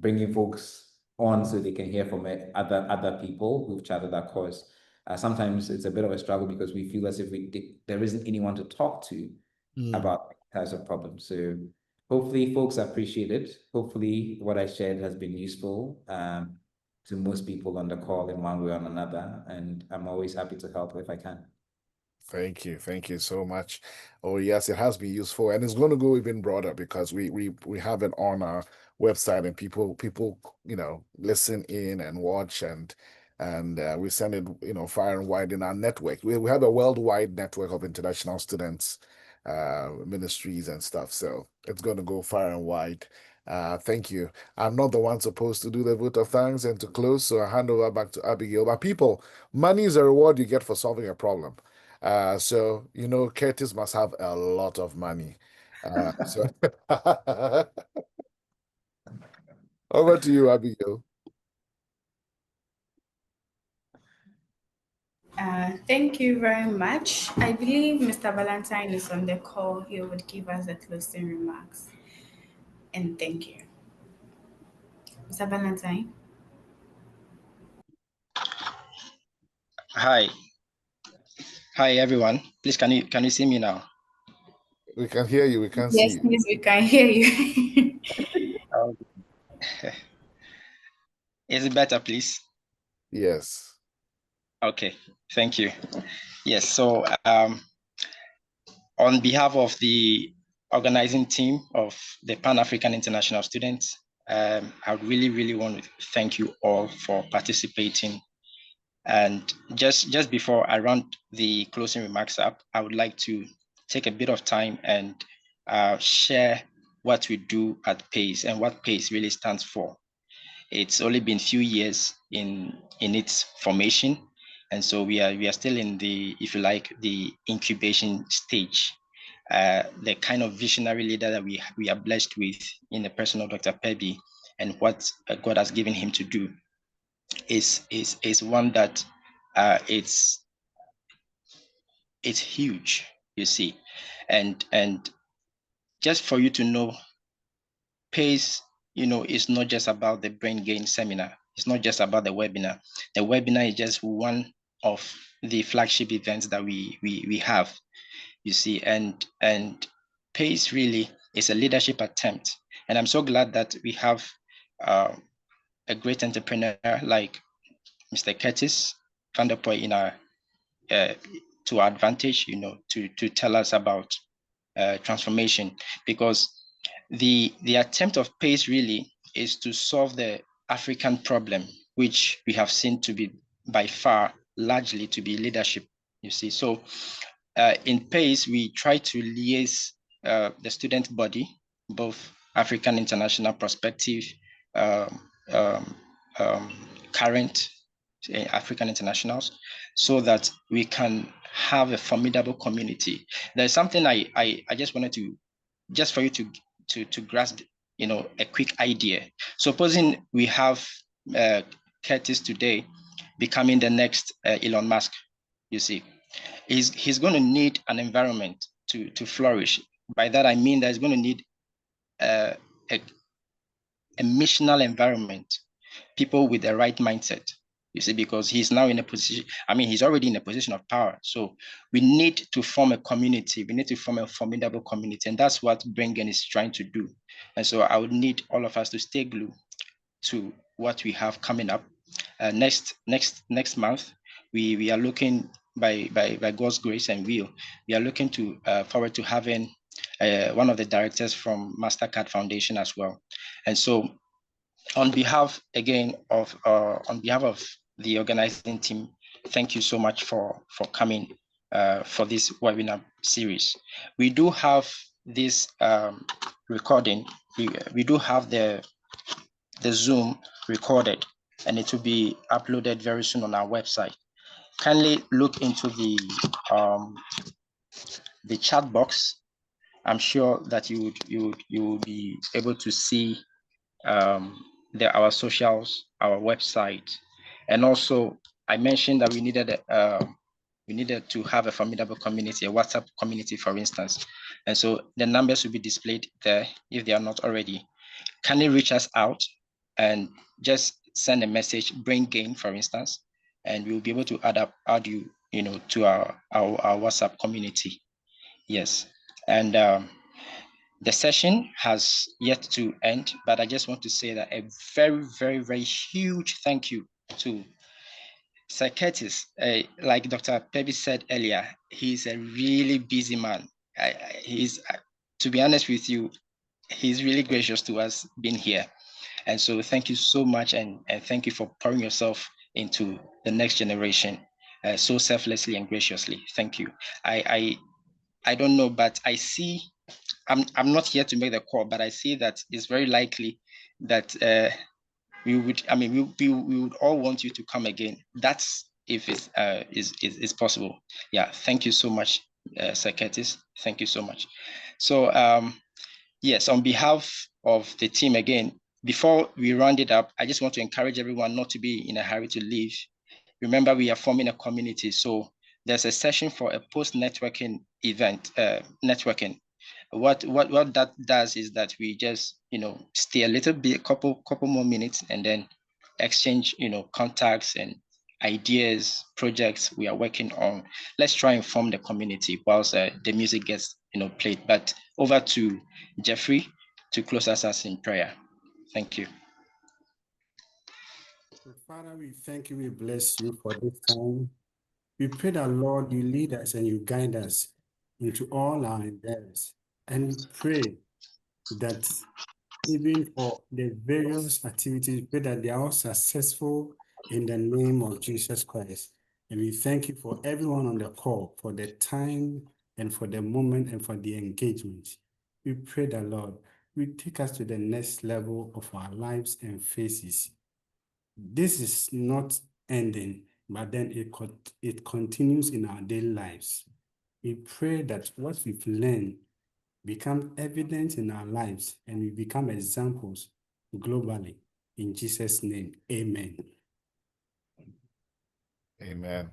bringing folks on so they can hear from other people who've charted that course. Sometimes it's a bit of a struggle because we feel as if there isn't anyone to talk to about types of problems. So hopefully folks appreciate it. Hopefully what I shared has been useful to most people on the call in one way or another. And I'm always happy to help if I can. Thank you so much. Oh yes, it has been useful, and it's going to go even broader because we have it on our website, and people listen in and watch, and we send it far and wide in our network. We have a worldwide network of international students, ministries and stuff, so it's going to go far and wide. Thank you. I'm not the one supposed to do the vote of thanks and to close, so I hand over back to Abigail. But people, money is a reward you get for solving a problem. So Curtis must have a lot of money. So over to you, Abigail. Thank you very much. I believe Mr. Valentine is on the call. He would give us the closing remarks. And thank you. Mr. Valentine. Hi everyone. Please, can you see me now? We can hear you. We can see you. Yes, we can hear you. Is it better, please? Yes. Okay, thank you. Yes, so on behalf of the organizing team of the Pan-African International Students, I really want to thank you all for participating. And just before I round the closing remarks up, I would like to take a bit of time and share what we do at PAIS and what PAIS really stands for. It's only been a few years in its formation, And so we are still in the, if you like, the incubation stage. The kind of visionary leader that we are blessed with in the person of Dr. Pebi, and what God has given him to do is one that it's huge, you see. And just for you to know, PAIS, is not just about the brain gain seminar. It's not just about the webinar. The webinar is just one of the flagship events that we have, you see. And PAIS really is a leadership attempt. And I'm so glad that we have a great entrepreneur like Mr. Curtis Vanderpuije in our to our advantage, to tell us about transformation, because the attempt of PAIS really is to solve the African problem, which we have seen to be by far largely to be leadership, you see. So in PAIS, we try to liaise the student body, both African international perspective, current African internationals, so that we can have a formidable community. There's something I just wanted to, just for you to grasp, a quick idea. Supposing we have Curtis today becoming the next Elon Musk, you see, he's going to need an environment to flourish. By that I mean that he's going to need a missional environment, people with the right mindset, you see, because he's now in a position, he's already in a position of power. So we need to form a community. We need to form a formidable community. And that's what Bringen is trying to do. And so I would need all of us to stay glued to what we have coming up. Next month, we are looking, by God's grace and will, we are looking to forward to having one of the directors from MasterCard Foundation as well. And so on behalf of the organizing team, thank you so much for coming for this webinar series. We do have this recording. We do have the Zoom recorded, and it will be uploaded very soon on our website. Kindly look into the chat box. I'm sure that you will be able to see our socials, our website. And also I mentioned that we needed to have a formidable community, a WhatsApp community, for instance. And so the numbers will be displayed there if they are not already. Kindly reach us out and just send a message, bring gain, for instance, and we'll be able to add you, to our WhatsApp community. Yes. And the session has yet to end, but I just want to say that a very, very, very huge thank you to Sir Curtis. Like Dr. Pebi said earlier, he's a really busy man. To be honest with you, he's really gracious to us being here. And so thank you so much, and thank you for pouring yourself into the next generation so selflessly and graciously. Thank you. I don't know, but I see, I'm not here to make the call, but I see that it's very likely that we would all want you to come again. That's if it is possible. Yeah, thank you so much, Sir Curtis. Thank you so much. So yes, on behalf of the team again, before we round it up, I just want to encourage everyone not to be in a hurry to leave. Remember, we are forming a community, so there's a session for a post-networking event, networking. What that does is that we just, stay a little bit, couple more minutes, and then exchange, contacts and ideas, projects we are working on. Let's try and form the community whilst the music gets, played. But over to Jeffrey to close us in prayer. Thank you. Father, we thank you, we bless you for this time. We pray that, Lord, you lead us and you guide us into all our endeavors. And we pray that even for the various activities, we pray that they are all successful in the name of Jesus Christ. And we thank you for everyone on the call, for the time and for the moment and for the engagement. We pray that, Lord, we take us to the next level of our lives and faces. This is not ending. but then it continues in our daily lives. We pray that what we've learned become evident in our lives and we become examples globally. In Jesus' name, amen. Amen.